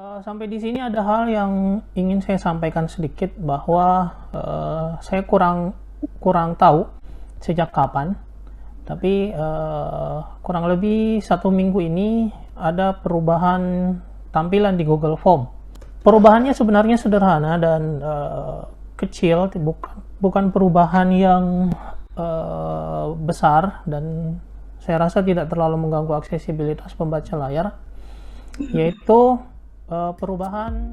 Sampai di sini ada hal yang ingin saya sampaikan sedikit bahwa saya kurang tahu sejak kapan, tapi kurang lebih 1 minggu ini ada perubahan tampilan di Google Form. Perubahannya sebenarnya sederhana dan kecil, bukan perubahan yang besar, dan saya rasa tidak terlalu mengganggu aksesibilitas pembaca layar, yaitu perubahan.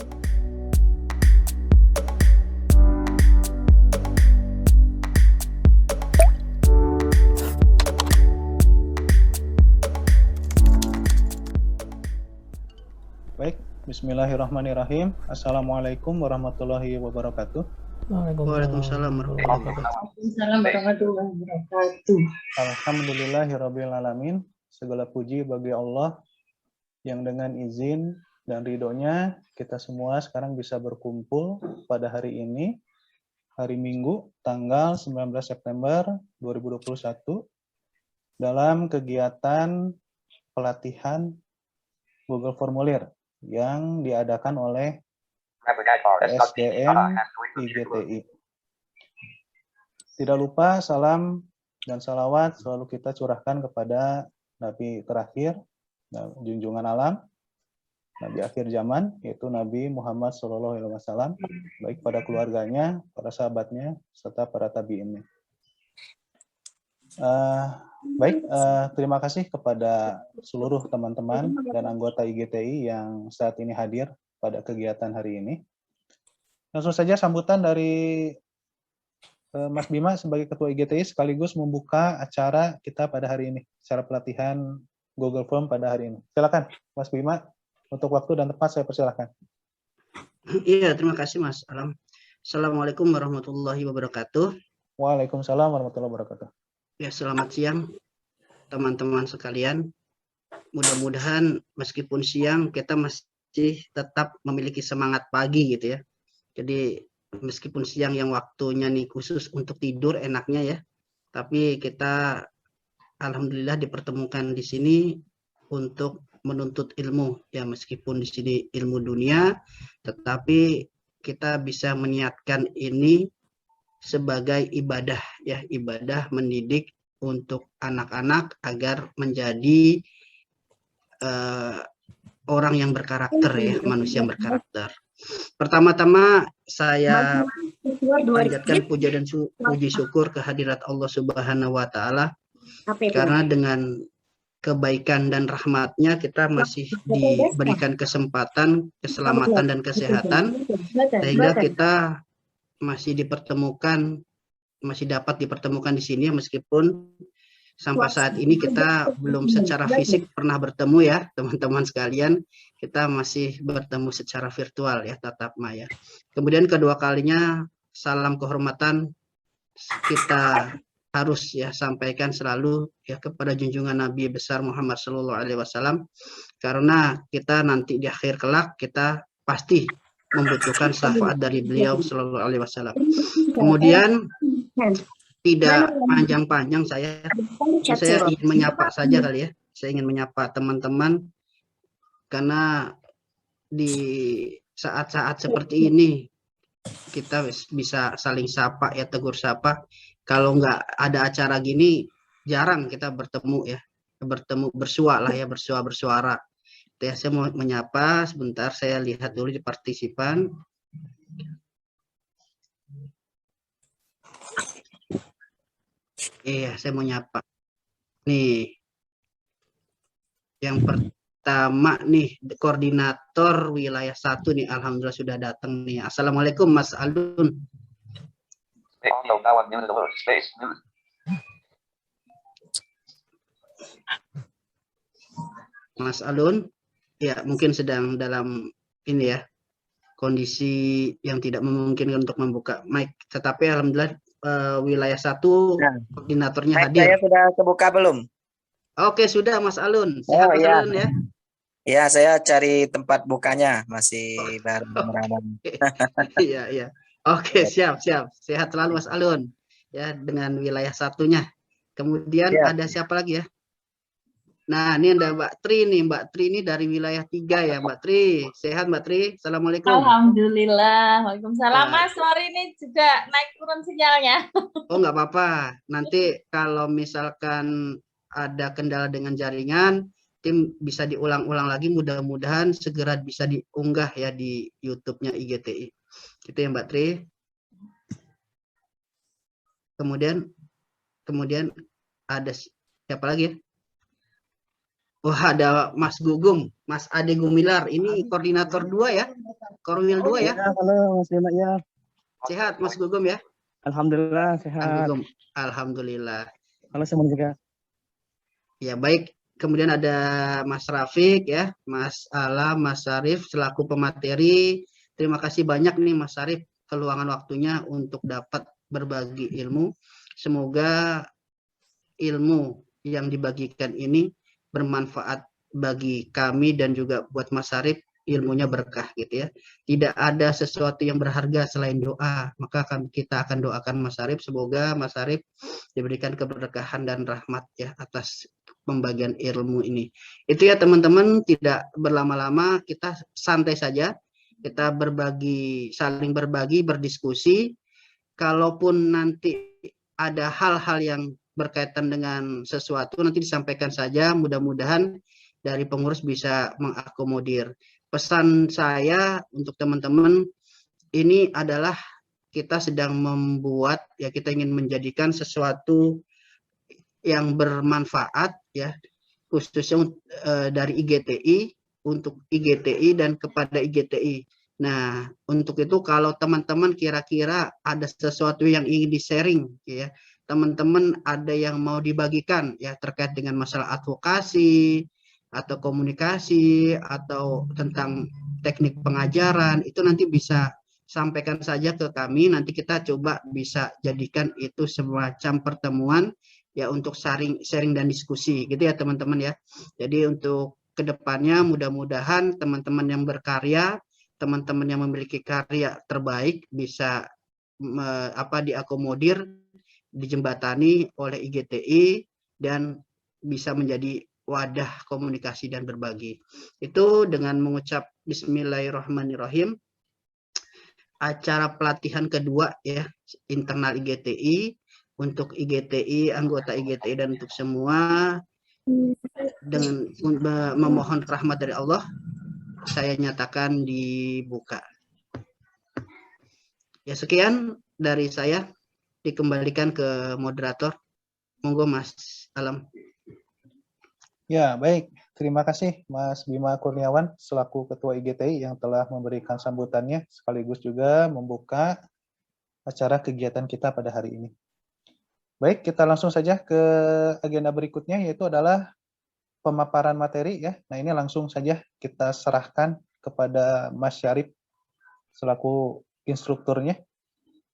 Baik, bismillahirrahmanirrahim. Assalamualaikum warahmatullahi wabarakatuh. Waalaikumsalam warahmatullahi wabarakatuh. Alhamdulillahirabbil alamin. Segala puji bagi Allah yang dengan izin dan ridhonya kita semua sekarang bisa berkumpul pada hari ini, hari Minggu, tanggal 19 September 2021, dalam kegiatan pelatihan Google Formulir yang diadakan oleh SDN IGTI. Tidak lupa salam dan salawat selalu kita curahkan kepada Nabi terakhir, junjungan alam, Nabi akhir zaman, yaitu Nabi Muhammad SAW, baik pada keluarganya, para sahabatnya, serta para tabi'innya. Terima kasih kepada seluruh teman-teman dan anggota IGTI yang saat ini hadir pada kegiatan hari ini. Langsung saja sambutan dari Mas Bima sebagai Ketua IGTI sekaligus membuka acara kita pada hari ini, acara pelatihan Google Form pada hari ini. Silakan, Mas Bima. Untuk waktu dan tempat saya persilahkan. Iya, terima kasih Mas Alam. Assalamualaikum warahmatullahi wabarakatuh. Waalaikumsalam warahmatullahi wabarakatuh. Ya, selamat siang teman-teman sekalian. Mudah-mudahan meskipun siang kita masih tetap memiliki semangat pagi gitu ya. Jadi meskipun siang yang waktunya nih khusus untuk tidur enaknya ya. Tapi kita alhamdulillah dipertemukan di sini untuk menuntut ilmu ya, meskipun di sini ilmu dunia, tetapi kita bisa meniatkan ini sebagai ibadah ya, ibadah mendidik untuk anak-anak agar menjadi orang yang berkarakter ya, manusia yang berkarakter. Pertama-tama saya panjatkan puja dan puji syukur kehadirat Allah Subhanahu wa Ta'ala, karena dengan kebaikan dan rahmatnya kita masih diberikan kesempatan, keselamatan dan kesehatan, sehingga kita masih dipertemukan, masih dapat dipertemukan di sini, meskipun sampai saat ini kita belum secara fisik pernah bertemu ya teman-teman sekalian, kita masih bertemu secara virtual ya, tatap maya. Kemudian kedua kalinya salam kehormatan kita harus ya sampaikan selalu ya kepada junjungan Nabi besar Muhammad SAW, karena kita nanti di akhir kelak kita pasti membutuhkan syafaat dari beliau SAW. Kemudian tidak panjang-panjang saya ingin menyapa saja kali ya. Saya ingin menyapa teman-teman, karena di saat-saat seperti ini kita bisa saling sapa ya, tegur sapa. Kalau nggak ada acara gini jarang kita bertemu ya, bertemu bersua lah ya, bersuara. Ya, saya mau menyapa sebentar, saya lihat dulu di partisipan. Iya, saya mau nyapa nih. Yang pertama nih, koordinator wilayah 1 nih, alhamdulillah sudah datang nih. Assalamualaikum Mas Alun. Mas Alun, ya mungkin sedang dalam ini ya, kondisi yang tidak memungkinkan untuk membuka mic. Tetapi alhamdulillah wilayah 1 koordinatornya hadir. Saya sudah kebuka belum? Oke, sudah Mas Alun. Sehat Mas Alun ya? Ya, saya cari tempat bukanya, masih baru meraba. Iya. Oke, siap. Sehat selalu Mas Alun. Ya, dengan wilayah 1-nya. Kemudian ada siapa lagi ya? Nah, ini ada Mbak Tri nih. Mbak Tri ini dari wilayah 3 ya, Mbak Tri. Sehat, Mbak Tri? Assalamualaikum. Alhamdulillah. Waalaikumsalam. Wah. Mas, sorry ini juga naik turun sinyalnya. Oh, nggak apa-apa. Nanti kalau misalkan ada kendala dengan jaringan, tim bisa diulang-ulang lagi. Mudah-mudahan segera bisa diunggah ya di YouTube-nya IGTI. Itu ya, Mbak Tri. Kemudian ada siapa lagi ya? Wah, ada Mas Gugum, Mas Ade Gumilar. Ini koordinator 2 ya? Korwil 2 ya? Halo Mas Bima, ya. Sehat Mas Gugum ya? Alhamdulillah sehat. Gugum. Alhamdulillah. Halo semua juga. Ya, baik. Kemudian ada Mas Rafiq ya, Mas Alam, Mas Sarif selaku pemateri. Terima kasih banyak nih Mas Sarif keluangan waktunya untuk dapat berbagi ilmu. Semoga ilmu yang dibagikan ini bermanfaat bagi kami dan juga buat Mas Sarif, ilmunya berkah gitu ya. Tidak ada sesuatu yang berharga selain doa. Maka kita akan doakan Mas Sarif, semoga Mas Sarif diberikan keberkahan dan rahmat ya atas pembagian ilmu ini. Itu ya teman-teman, tidak berlama-lama, kita santai saja. Kita berbagi, saling berbagi, berdiskusi. Kalaupun nanti ada hal-hal yang berkaitan dengan sesuatu, nanti disampaikan saja, mudah-mudahan dari pengurus bisa mengakomodir. Pesan saya untuk teman-teman, ini adalah kita sedang membuat, ya kita ingin menjadikan sesuatu yang bermanfaat, ya khususnya dari IGTI, untuk IGTI dan kepada IGTI. Nah, untuk itu kalau teman-teman kira-kira ada sesuatu yang ingin di-sharing, ya, teman-teman ada yang mau dibagikan ya terkait dengan masalah advokasi atau komunikasi atau tentang teknik pengajaran, itu nanti bisa sampaikan saja ke kami, nanti kita coba bisa jadikan itu semacam pertemuan ya untuk sharing dan diskusi gitu ya teman-teman ya. Jadi untuk kedepannya mudah-mudahan teman-teman yang berkarya, teman-teman yang memiliki karya terbaik bisa diakomodir, dijembatani oleh IGTI dan bisa menjadi wadah komunikasi dan berbagi. Itu dengan mengucap Bismillahirrahmanirrahim, acara pelatihan kedua ya internal IGTI untuk IGTI, anggota IGTI dan untuk semua, dengan memohon rahmat dari Allah, saya nyatakan dibuka. Ya, sekian dari saya, dikembalikan ke moderator. Monggo Mas Alam. Ya, baik. Terima kasih Mas Bima Kurniawan selaku Ketua IGTI yang telah memberikan sambutannya sekaligus juga membuka acara kegiatan kita pada hari ini. Baik, kita langsung saja ke agenda berikutnya, yaitu adalah pemaparan materi ya. Nah, ini langsung saja kita serahkan kepada Mas Syarif selaku instrukturnya.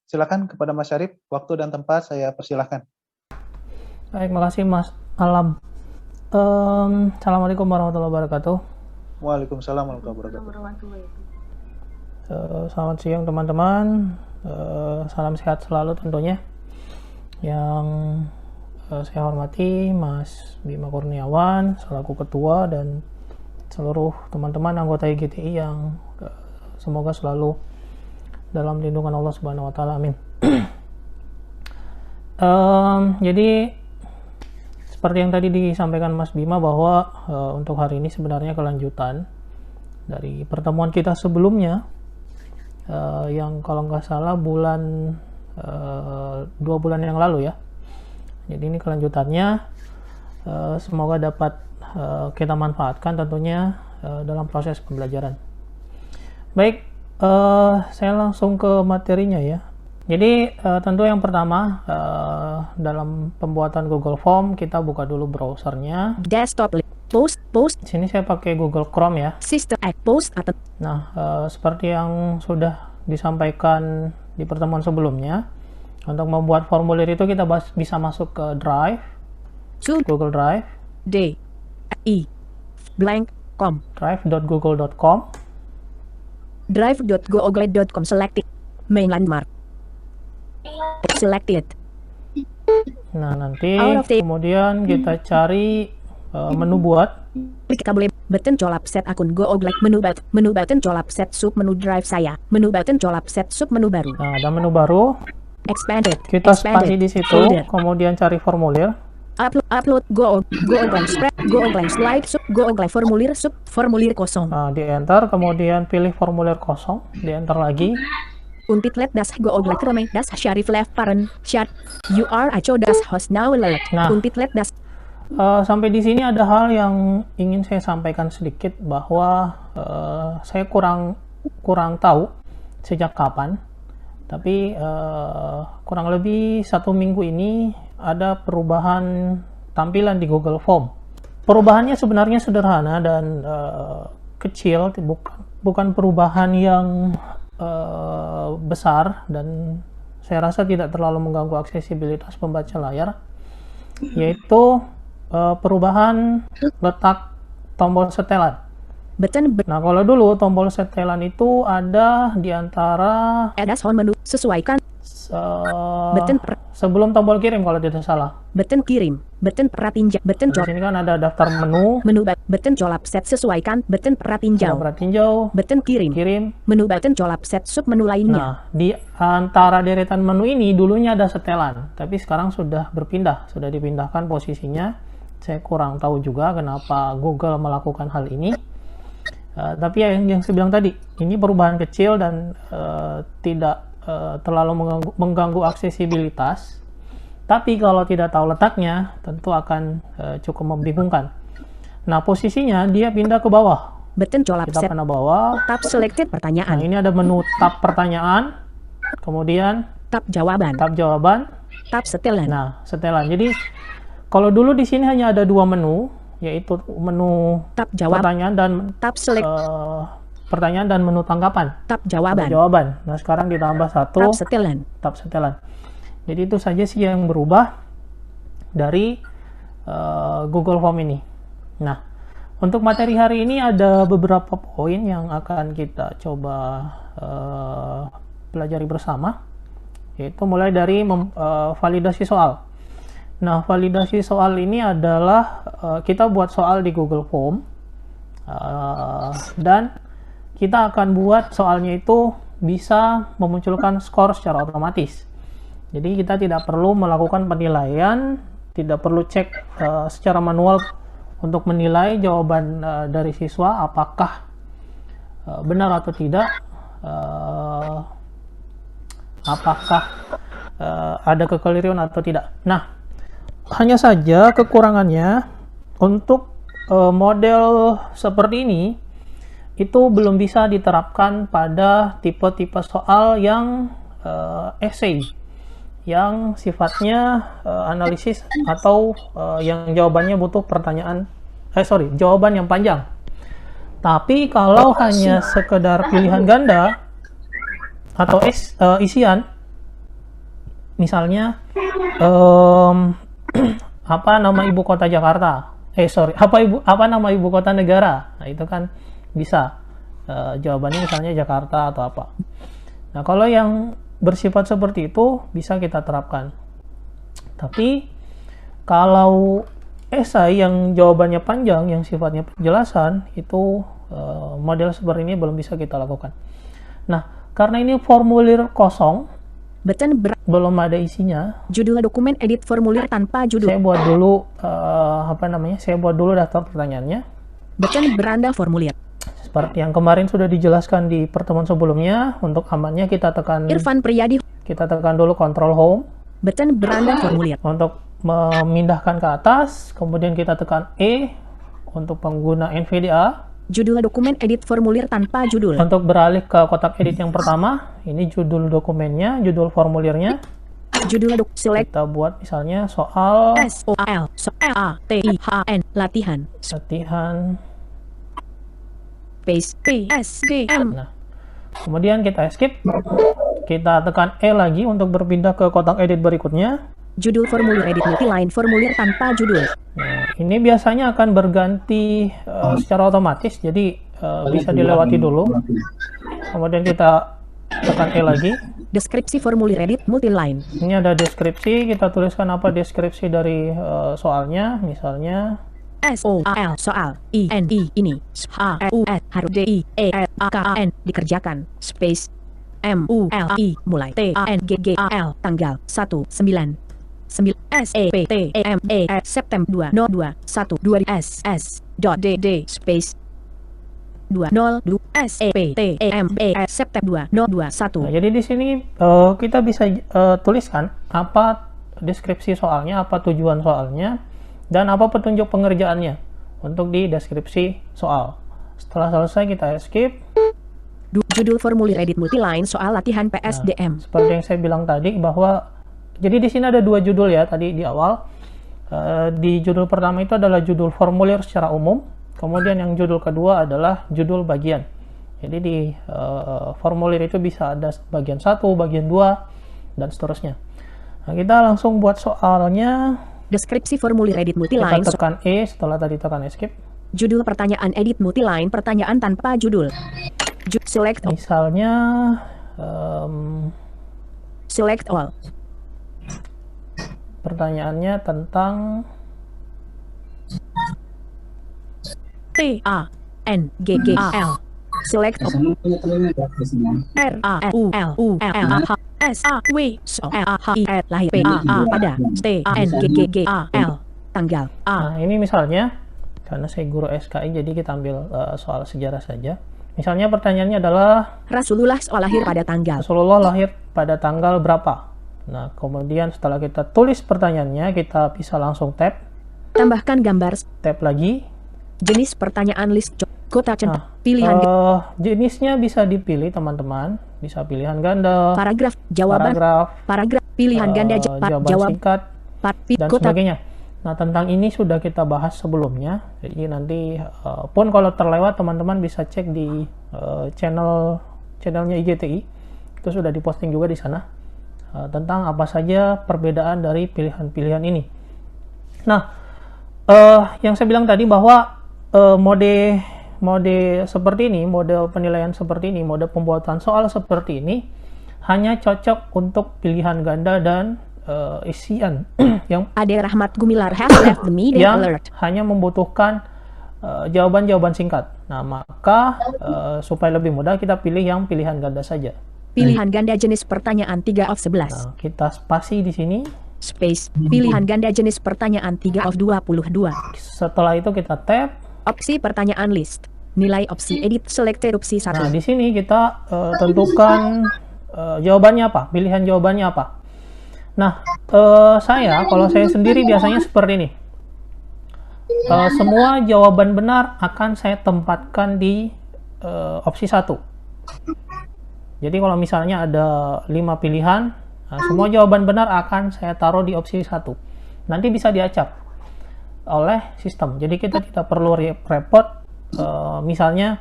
Silakan kepada Mas Syarif, waktu dan tempat saya persilahkan. Baik, makasih Mas Alam. Assalamualaikum warahmatullahi wabarakatuh. Waalaikumsalam warahmatullahi wabarakatuh. Selamat siang teman-teman. Salam sehat selalu tentunya. Yang saya hormati Mas Bima Kurniawan selaku ketua dan seluruh teman-teman anggota IGTI yang semoga selalu dalam lindungan Allah Subhanahu wa taala. Amin. Jadi seperti yang tadi disampaikan Mas Bima bahwa untuk hari ini sebenarnya kelanjutan dari pertemuan kita sebelumnya yang kalau nggak salah 2 bulan yang lalu ya. Jadi ini kelanjutannya, semoga dapat kita manfaatkan tentunya dalam proses pembelajaran. Baik, saya langsung ke materinya ya. Jadi tentu yang pertama dalam pembuatan Google Form kita buka dulu browsernya. Desktop post. Di sini saya pakai Google Chrome ya. System post atau. Nah, seperti yang sudah disampaikan di pertemuan sebelumnya, untuk membuat formulir itu kita bisa masuk ke Drive, Google Drive, com, drive.google.com, drive.google.com, selected main landmark, selected. Nah, nanti kemudian kita cari menu buat. Klik tabel button colap set akun Go Oglek menu button colap set sub menu drive saya. Menu button colap set sub menu baru. Nah, ada menu baru. Expanded. Kita spasi di situ, Folder. kemudian cari formulir. Upload Go Oglek spread Go Oglek slide sub Go Oglek formulir kosong. Nah, di enter, kemudian pilih formulir kosong, di enter lagi. Untit let das Go Oglek reme das Syarif left parent chat. You are aco das host now alert. Nah. Untit let das Sampai di sini ada hal yang ingin saya sampaikan sedikit, bahwa saya kurang tahu sejak kapan, tapi kurang lebih 1 minggu ini ada perubahan tampilan di Google Form. Perubahannya sebenarnya sederhana dan kecil, bukan perubahan yang besar, dan saya rasa tidak terlalu mengganggu aksesibilitas pembaca layar, yaitu perubahan letak tombol setelan. button Nah, kalau dulu tombol setelan itu ada di antara das home menu sesuaikan button sebelum tombol kirim kalau tidak salah. button kirim button pratinjau button Di sini kan ada daftar menu, button colap set sesuaikan button pratinjau ada tinjau, button kirim menu button colap set sub menu lainnya. Nah, di antara deretan menu ini dulunya ada setelan, tapi sekarang sudah dipindahkan posisinya. Saya kurang tahu juga kenapa Google melakukan hal ini. Tapi yang saya bilang tadi, ini perubahan kecil dan tidak terlalu mengganggu aksesibilitas. Tapi kalau tidak tahu letaknya, tentu akan cukup membingungkan. Nah, posisinya dia pindah ke bawah. Button colap Kita set pindah bawah. tab selected Nah, pertanyaan ini ada menu tab pertanyaan, kemudian tab jawaban tab jawaban. tab setelan Nah, setelan. Jadi kalau dulu di sini hanya ada 2 menu, yaitu menu tab jawab pertanyaan dan tab select pertanyaan dan menu tanggapan. tab jawaban Jawaban. Nah, sekarang ditambah satu tab setelan tab setelan. Jadi itu saja sih yang berubah dari Google Form ini. Nah, untuk materi hari ini ada beberapa poin yang akan kita coba pelajari bersama, yaitu mulai dari validasi soal. Nah, validasi soal ini adalah kita buat soal di Google Form, dan kita akan buat soalnya itu bisa memunculkan skor secara otomatis. Jadi kita tidak perlu melakukan penilaian, tidak perlu cek secara manual untuk menilai jawaban dari siswa apakah benar atau tidak, apakah ada kekeliruan atau tidak. Nah, hanya saja kekurangannya untuk model seperti ini itu belum bisa diterapkan pada tipe-tipe soal yang essay, yang sifatnya analisis atau yang jawabannya butuh jawaban yang panjang. Tapi kalau hanya sekedar pilihan ganda atau isian, misalnya apa nama ibu kota Jakarta? Apa nama ibu kota negara? Nah, itu kan bisa jawabannya misalnya Jakarta atau apa. Nah, kalau yang bersifat seperti itu bisa kita terapkan. Tapi kalau esai yang jawabannya panjang, yang sifatnya penjelasan, itu model seperti ini belum bisa kita lakukan. Nah, karena ini formulir kosong, button belum ada isinya, judul dokumen edit formulir tanpa judul saya buat dulu saya buat dulu daftar pertanyaannya button beranda formulir seperti yang kemarin sudah dijelaskan di pertemuan sebelumnya. Untuk amannya kita tekan Irfan Priyadi dulu Control Home button beranda formulir untuk memindahkan ke atas, kemudian kita tekan E untuk pengguna NVDA. judul dokumen edit formulir tanpa judul Untuk beralih ke kotak edit yang pertama, ini judul dokumennya, judul formulirnya. judul select Kita buat misalnya soal SOAL LATIHN latihan space PSDM. Nah, kemudian kita escape, kita tekan E lagi untuk berpindah ke kotak edit berikutnya. Judul formulir edit multiline formulir tanpa judul. Nah, ini biasanya akan berganti secara otomatis, jadi bisa dilewati dulu. Kemudian kita tekan E lagi. Deskripsi formulir edit multiline. Ini ada deskripsi, kita tuliskan apa deskripsi dari soalnya, misalnya SOAL soal INI ini HUS harus DIERAKN dikerjakan space MULI mulai TANGGAL tanggal 19 SEPTME September 2021 SS.DD space 202 SEPTME September 2021. Nah, jadi di sini kita bisa tuliskan apa deskripsi soalnya, apa tujuan soalnya, dan apa petunjuk pengerjaannya untuk di deskripsi soal. Setelah selesai kita escape. Judul formulir edit multiline soal latihan PSDM. Nah, seperti yang saya bilang tadi bahwa jadi di sini ada dua judul ya tadi di awal. Di judul pertama itu adalah judul formulir secara umum. Kemudian yang judul kedua adalah judul bagian. Jadi di formulir itu bisa ada bagian 1, bagian 2, dan seterusnya. Nah, kita langsung buat soalnya. Deskripsi formulir edit Kita multiline. tekan E setelah tadi tekan escape. Judul pertanyaan edit multiline pertanyaan tanpa judul. Select Misalnya select all. pertanyaannya tentang TANGGAL. Select all. RAULULAHSAW lahir PAA pada TANGGAL tanggal A. Nah, ini misalnya karena saya guru SKI jadi kita ambil soal sejarah saja. Misalnya pertanyaannya adalah Rasulullah lahir pada tanggal. Rasulullah lahir pada tanggal berapa? Nah, kemudian setelah kita tulis pertanyaannya, kita bisa langsung tab Tambahkan gambar lagi. jenis pertanyaan list kota centang Nah, pilihan jenisnya bisa dipilih teman-teman, bisa pilihan ganda, paragraf jawaban paragraf, pilihan ganda jawaban jawab singkat, dan kota sebagainya. Nah, tentang ini sudah kita bahas sebelumnya. Jadi nanti pun kalau terlewat teman-teman bisa cek di channelnya IGTI. Itu sudah diposting juga di sana tentang apa saja perbedaan dari pilihan-pilihan ini. Nah, yang saya bilang tadi bahwa mode seperti ini, mode penilaian seperti ini, mode pembuatan soal seperti ini hanya cocok untuk pilihan ganda dan isian yang Ade Rahmat Gumilar has left the meeting yang alert. hanya membutuhkan jawaban-jawaban singkat. Nah, maka supaya lebih mudah kita pilih yang pilihan ganda saja. Pilihan ganda jenis pertanyaan 3 of 11. Nah, kita spasi di sini. Space. Pilihan ganda jenis pertanyaan 3 of 22. Setelah itu kita tab. Opsi pertanyaan list. Nilai opsi edit selected opsi 1. Nah, di sini kita tentukan jawabannya apa, pilihan jawabannya apa. Nah, kalau saya sendiri biasanya seperti ini. Semua jawaban benar akan saya tempatkan di opsi 1. Jadi kalau misalnya ada 5 pilihan, semua jawaban benar akan saya taruh di opsi 1. Nanti bisa diacak oleh sistem. Jadi kita tidak perlu repot. Misalnya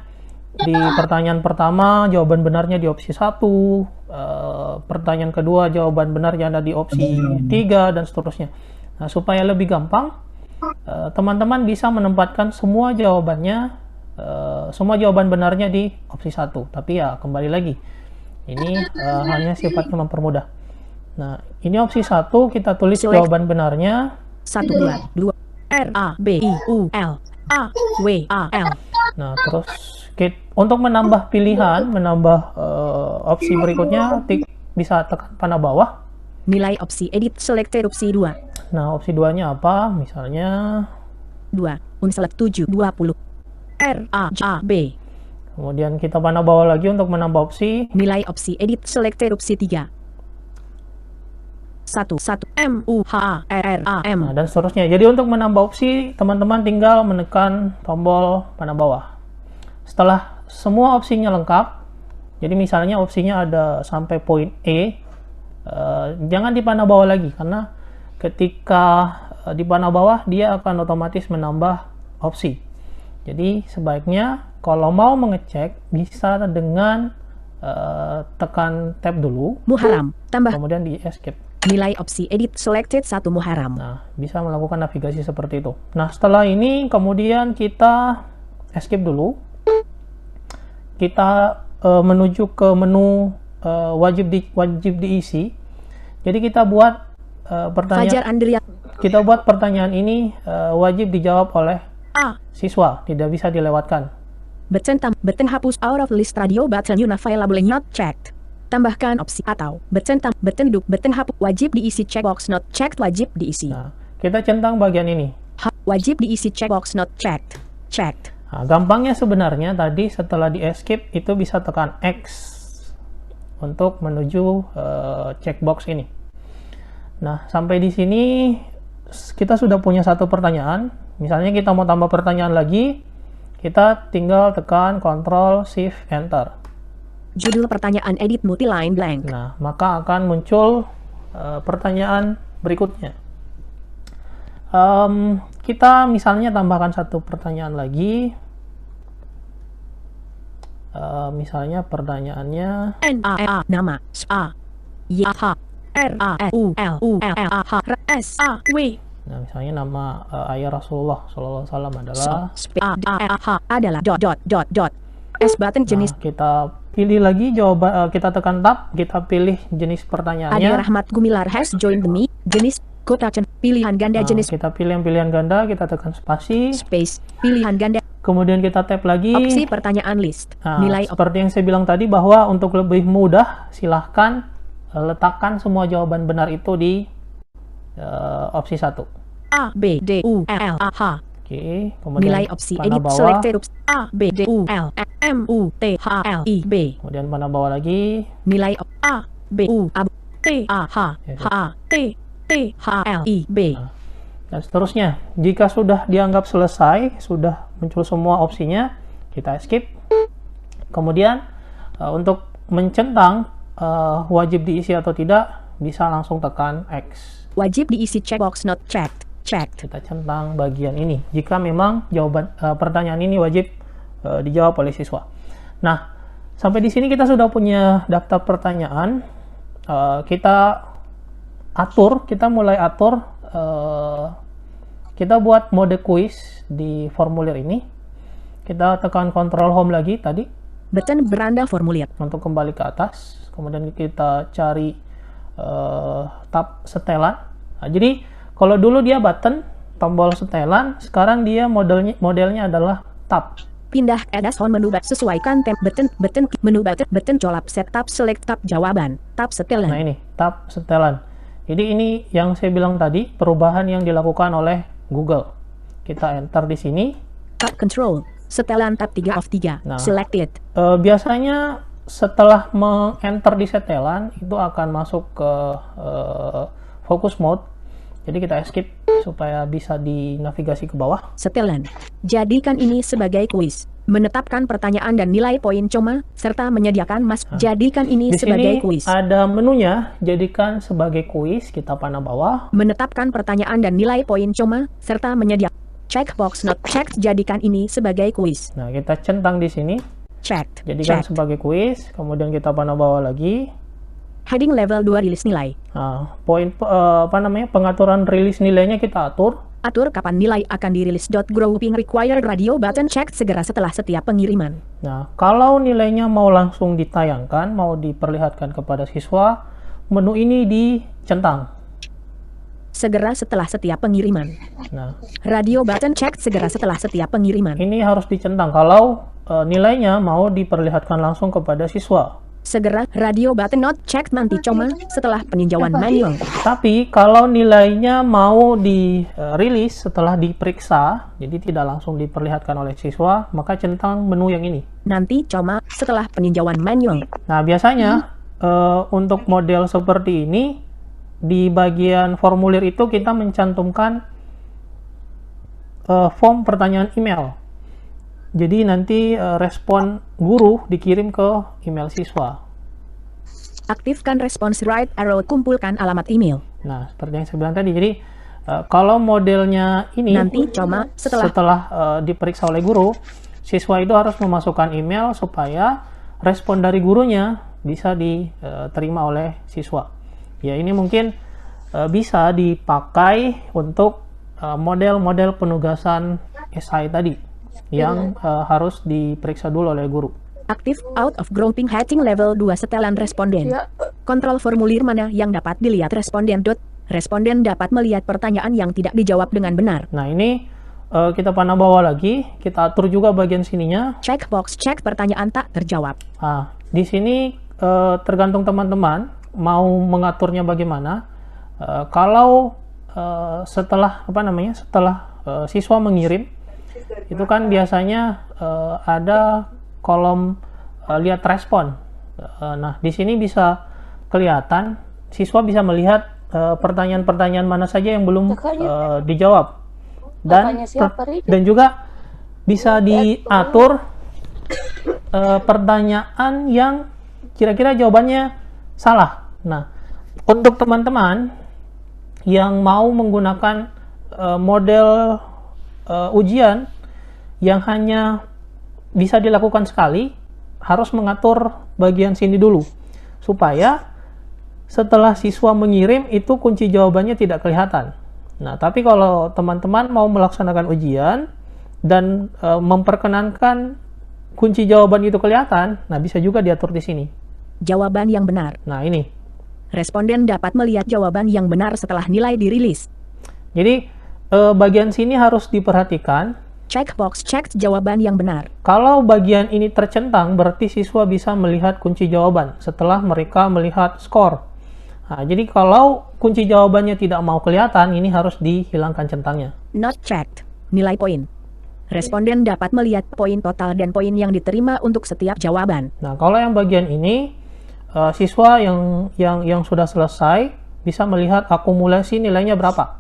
di pertanyaan pertama jawaban benarnya di opsi 1, pertanyaan kedua jawaban benarnya ada di opsi 3, dan seterusnya. Nah, supaya lebih gampang, teman-teman bisa menempatkan semua jawabannya, semua jawaban benarnya di opsi 1. Tapi ya kembali lagi, ini hanya sifatnya mempermudah. Nah, ini opsi 1, kita tulis jawaban benarnya 1 2 RABIUL AWAL. Nah, terus untuk menambah pilihan, menambah opsi berikutnya, bisa tekan panah bawah. Nilai opsi edit selected opsi 2. Nah, opsi 2-nya apa? Misalnya 2 unselect 7 20 RAJB. Kemudian kita panah bawah lagi untuk menambah opsi. Nilai opsi edit selected opsi 3. 1 MUHRRAM. Nah, dan seterusnya. Jadi untuk menambah opsi, teman-teman tinggal menekan tombol panah bawah. Setelah semua opsinya lengkap, jadi misalnya opsinya ada sampai poin E, jangan di panah bawah lagi, karena ketika di panah bawah dia akan otomatis menambah opsi. Jadi sebaiknya kalau mau mengecek bisa dengan tekan tab dulu, Muharram tambah kemudian di escape. nilai opsi edit selected 1 Muharram. Nah, bisa melakukan navigasi seperti itu. Nah, setelah ini kemudian kita escape dulu. Kita menuju ke menu wajib diisi. Jadi kita buat Fajar Andrian pertanyaan ini wajib dijawab oleh A. Siswa, tidak bisa dilewatkan. Button hapus out of list radio button unavailable not checked. Tambahkan opsi atau button duduk button hapus wajib diisi checkbox not checked wajib diisi. Nah, kita centang bagian ini. Wajib diisi checkbox not checked. Checked. Nah, gampangnya sebenarnya tadi setelah di escape itu bisa tekan X untuk menuju checkbox ini. Nah, sampai di sini kita sudah punya satu pertanyaan. Misalnya kita mau tambah pertanyaan lagi, kita tinggal tekan Ctrl Shift Enter. Judul pertanyaan edit multiline blank. Nah, maka akan muncul pertanyaan berikutnya. Kita misalnya tambahkan satu pertanyaan lagi. Misalnya pertanyaannya nama A Y H R A U L U L A H R S A W. Nah, misalnya nama ayah Rasulullah Sallallahu Alaihi Wasallam adalah dot. S button jenis. Nah, kita pilih lagi jawaban, kita tekan tab, kita pilih jenis pertanyaannya. Adi Rahmat Gumilar has joined me. Jenis quotation pilihan ganda jenis. Kita pilih yang pilihan ganda, kita tekan spasi. Space pilihan ganda. Kemudian kita tap lagi. Opsi pertanyaan list. Nah, Nilai seperti yang saya bilang tadi bahwa untuk lebih mudah silahkan letakkan semua jawaban benar itu di opsi 1. A B D U L A H. Oke, kemudian Nilai opsi panah edit bawah. selected A B D U L M U T H L I B. Kemudian panah bawah lagi. Nilai A B U A T A H H A T T H L I B. Dan seterusnya. Jika sudah dianggap selesai, sudah muncul semua opsinya, kita escape. Kemudian untuk mencentang wajib diisi atau tidak, bisa langsung tekan X. Wajib diisi checkbox not checked. Checked. Kita centang bagian ini jika memang jawaban pertanyaan ini wajib dijawab oleh siswa. Nah, sampai di sini kita sudah punya daftar pertanyaan. Kita mulai atur. Kita buat mode quiz di formulir ini. Kita tekan Ctrl Home lagi tadi. Button beranda formulir. Untuk kembali ke atas. Kemudian kita cari tab setelan. Nah, jadi kalau dulu dia button, tombol setelan, sekarang dia modelnya adalah tab. Pindah ke atas menu sesuaikan button menu button colap set tab select tab jawaban tab setelan. Nah, ini tab setelan. Jadi ini yang saya bilang tadi, perubahan yang dilakukan oleh Google. Kita enter di sini. Tab control setelan tab 3 of 3. Nah, selected. Biasanya setelah meng-enter di setelan itu akan masuk ke focus mode. Jadi kita escape supaya bisa dinavigasi ke bawah. Setelan. Jadikan ini sebagai kuis. Menetapkan pertanyaan dan nilai poin coma serta menyediakan jadikan ini Di sebagai sini kuis. ada menunya, jadikan sebagai kuis, kita panah bawah. Menetapkan pertanyaan dan nilai poin coma serta menyediakan checkbox not checked jadikan ini sebagai kuis. Nah, kita centang di sini. Checked. Jadikan Checked. sebagai kuis, kemudian kita panah bawah lagi. Heading level 2 rilis nilai. Nah, pengaturan rilis nilainya kita atur. Atur kapan nilai akan dirilis. Grouping required radio button checked segera setelah setiap pengiriman. Nah, kalau nilainya mau langsung ditayangkan, mau diperlihatkan kepada siswa, menu ini dicentang. Segera setelah setiap pengiriman. Nah, Radio button checked segera setelah setiap pengiriman. ini harus dicentang kalau nilainya mau diperlihatkan langsung kepada siswa. Segera radio button not checked nanti coma setelah peninjauan manual. Tapi kalau nilainya mau dirilis setelah diperiksa, jadi tidak langsung diperlihatkan oleh siswa, maka centang menu yang ini. Nanti coma setelah peninjauan manual. Nah, biasanya untuk model seperti ini, di bagian formulir itu kita mencantumkan form pertanyaan email. Jadi nanti respon guru dikirim ke email siswa. Aktifkan response right arrow kumpulkan alamat email. Nah, seperti yang saya bilang tadi, jadi kalau modelnya ini Nanti coma setelah diperiksa oleh guru, siswa itu harus memasukkan email supaya respon dari gurunya bisa diterima oleh siswa. Ya, ini mungkin bisa dipakai untuk model-model penugasan esai tadi yang harus diperiksa dulu oleh guru. aktif out of grouping heading level 2 setelan responden. Kontrol formulir mana yang dapat dilihat responden. Responden dapat melihat pertanyaan yang tidak dijawab dengan benar. Nah, ini kita panah bawah lagi, kita atur juga bagian sininya. Checkbox cek pertanyaan tak terjawab. Nah, di sini tergantung teman-teman mau mengaturnya bagaimana. Kalau setelah siswa mengirim, itu kan biasanya ada kolom lihat respon. Nah, di sini bisa kelihatan siswa bisa melihat pertanyaan-pertanyaan mana saja yang belum dijawab, dan juga bisa diatur pertanyaan yang kira-kira jawabannya salah. Nah, untuk teman-teman yang mau menggunakan model ujian yang hanya bisa dilakukan sekali, harus mengatur bagian sini dulu supaya setelah siswa mengirim itu kunci jawabannya tidak kelihatan. Nah, tapi kalau teman-teman mau melaksanakan ujian dan memperkenankan kunci jawaban itu kelihatan, nah bisa juga diatur di sini. Jawaban yang benar. Nah, ini. Responden dapat melihat jawaban yang benar setelah nilai dirilis. Jadi, bagian sini harus diperhatikan. Checkbox cek jawaban yang benar. Kalau bagian ini tercentang, berarti siswa bisa melihat kunci jawaban setelah mereka melihat skor. Nah, jadi kalau kunci jawabannya tidak mau kelihatan, ini harus dihilangkan centangnya. Not checked. Nilai poin. Responden dapat melihat poin total dan poin yang diterima untuk setiap jawaban. Nah, kalau yang bagian ini, siswa yang sudah selesai bisa melihat akumulasi nilainya berapa.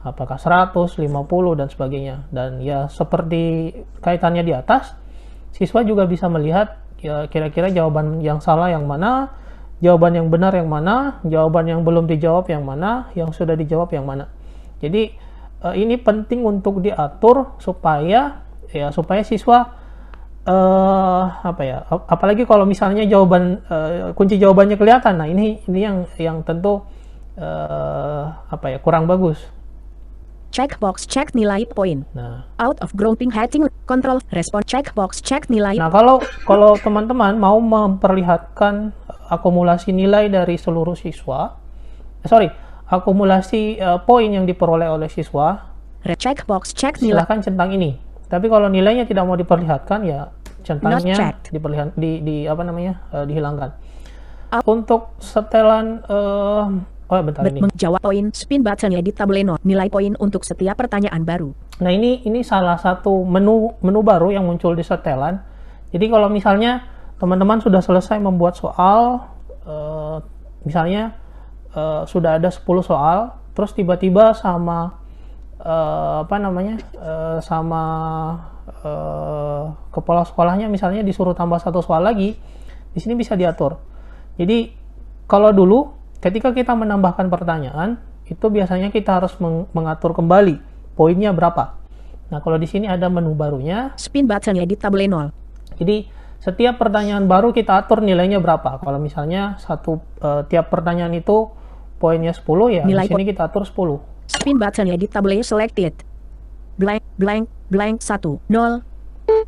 Apakah 100, 50, dan sebagainya. Dan ya seperti kaitannya di atas, siswa juga bisa melihat ya kira-kira jawaban yang salah yang mana, jawaban yang benar yang mana, jawaban yang belum dijawab yang mana, yang sudah dijawab yang mana. Jadi ini penting untuk diatur supaya siswa apalagi kalau misalnya kunci jawabannya kelihatan. Nah, ini yang tentu kurang bagus. Checkbox cek nilai poin. Nah, Out of grouping heading control respon checkbox cek nilai. nah kalau teman-teman mau memperlihatkan akumulasi nilai dari seluruh siswa, akumulasi poin yang diperoleh oleh siswa, Checkbox cek nilai. silahkan centang ini. Tapi kalau nilainya tidak mau diperlihatkan, ya centangnya dihilangkan. Untuk setelan ini. Menjawab poin spin button di tabel nilai poin untuk setiap pertanyaan baru. Nah, ini salah satu menu baru yang muncul di setelan. Jadi kalau misalnya teman-teman sudah selesai membuat soal, misalnya sudah ada 10 soal, terus tiba-tiba sama kepala sekolahnya misalnya disuruh tambah 1 soal lagi, di sini bisa diatur. Jadi kalau dulu ketika kita menambahkan pertanyaan, itu biasanya kita harus mengatur kembali poinnya berapa. Nah, kalau di sini ada menu barunya, spin button di tabel 0. jadi setiap pertanyaan baru kita atur nilainya berapa. Kalau misalnya tiap pertanyaan itu poinnya 10, ya Nilai di sini kita atur 10. Spin button di tabel selected. Blank 1 0.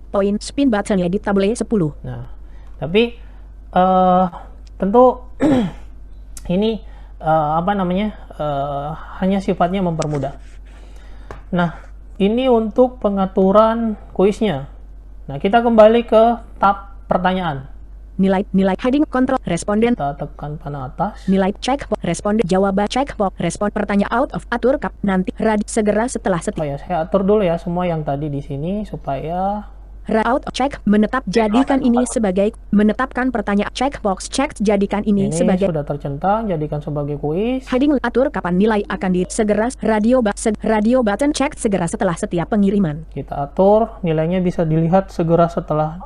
Poin spin button di tabel 10. Nah, tapi tentu ini hanya sifatnya mempermudah. Nah, ini untuk pengaturan kuisnya. Nah, kita kembali ke tab pertanyaan. Nilai heading control responden. Kita tekan panah atas. Nilai checkbox responden jawaban checkbox respon pertanyaan out of atur kap nanti segera setelah Saya atur dulu ya semua yang tadi di sini supaya out check menetap jadikan ini sebagai menetapkan pertanyaan checkbox check jadikan ini sebagai sudah tercentang, jadikan sebagai kuis. Heading atur kapan nilai akan segera radio button check segera setelah setiap pengiriman. Kita atur nilainya bisa dilihat segera setelah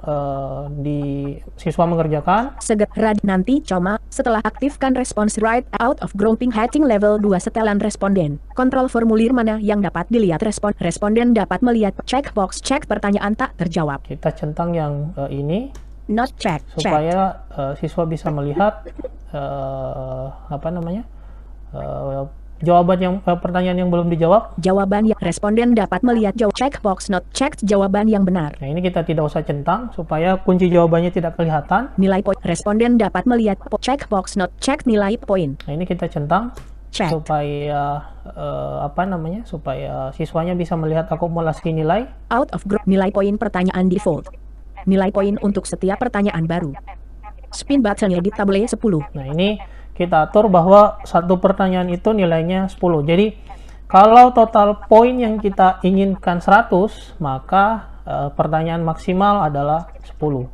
siswa mengerjakan. Segera nanti cuma setelah aktifkan respons right out of grouping heading level 2 setelan responden. Kontrol formulir mana yang dapat dilihat responden dapat melihat checkbox check pertanyaan tak terjawab. Kita centang yang ini not check supaya siswa bisa melihat jawaban pertanyaan yang belum dijawab. Jawaban yang responden dapat melihat checkbox not checked jawaban yang benar. Nah, ini kita tidak usah centang supaya kunci jawabannya tidak kelihatan. Nilai poin responden dapat melihat checkbox not checked nilai poin. Nah, ini kita centang. Check. supaya supaya siswanya bisa melihat akumulasi nilai. Out of group. Nilai poin pertanyaan default. Nilai poin untuk setiap pertanyaan baru. Spin button edit tabel 10. Nah, ini kita atur bahwa satu pertanyaan itu nilainya 10. Jadi kalau total poin yang kita inginkan 100, maka pertanyaan maksimal adalah 10.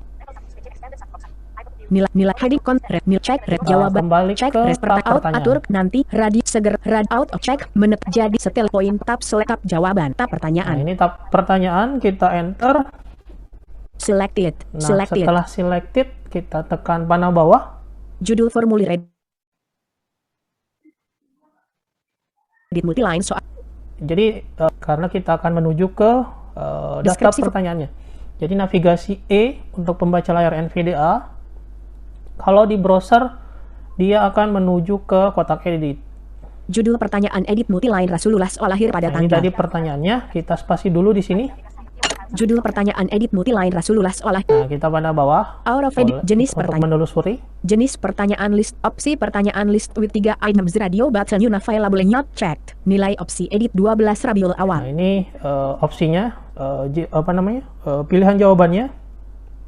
Nilai heading rep nil check rep jawaban kembali check ke out pertanyaan. atur nanti radi seger rad out of check menep jadi setel poin tab select tab jawaban tab Nah, pertanyaan ini tab pertanyaan, kita enter. selected Nah, selected setelah selected, kita tekan panah bawah. judul formulir edit multiline soal Jadi karena kita akan menuju ke daftar Deskripsi. pertanyaannya. Jadi navigasi E untuk pembaca layar NVDA. Kalau di browser, dia akan menuju ke kotak edit. judul pertanyaan edit multiline Rasulullah lahir pada Nah, ini tanggal tadi pertanyaannya, kita spasi dulu di sini. judul pertanyaan edit multiline Rasulullah Nah, kita panah bawah. out of edit jenis Untuk pertanyaan menelusuri. jenis pertanyaan list opsi pertanyaan list with 3 items radio button unavailable not checked nilai opsi edit 12 Rabiul Nah, Awal ini opsinya, pilihan jawabannya.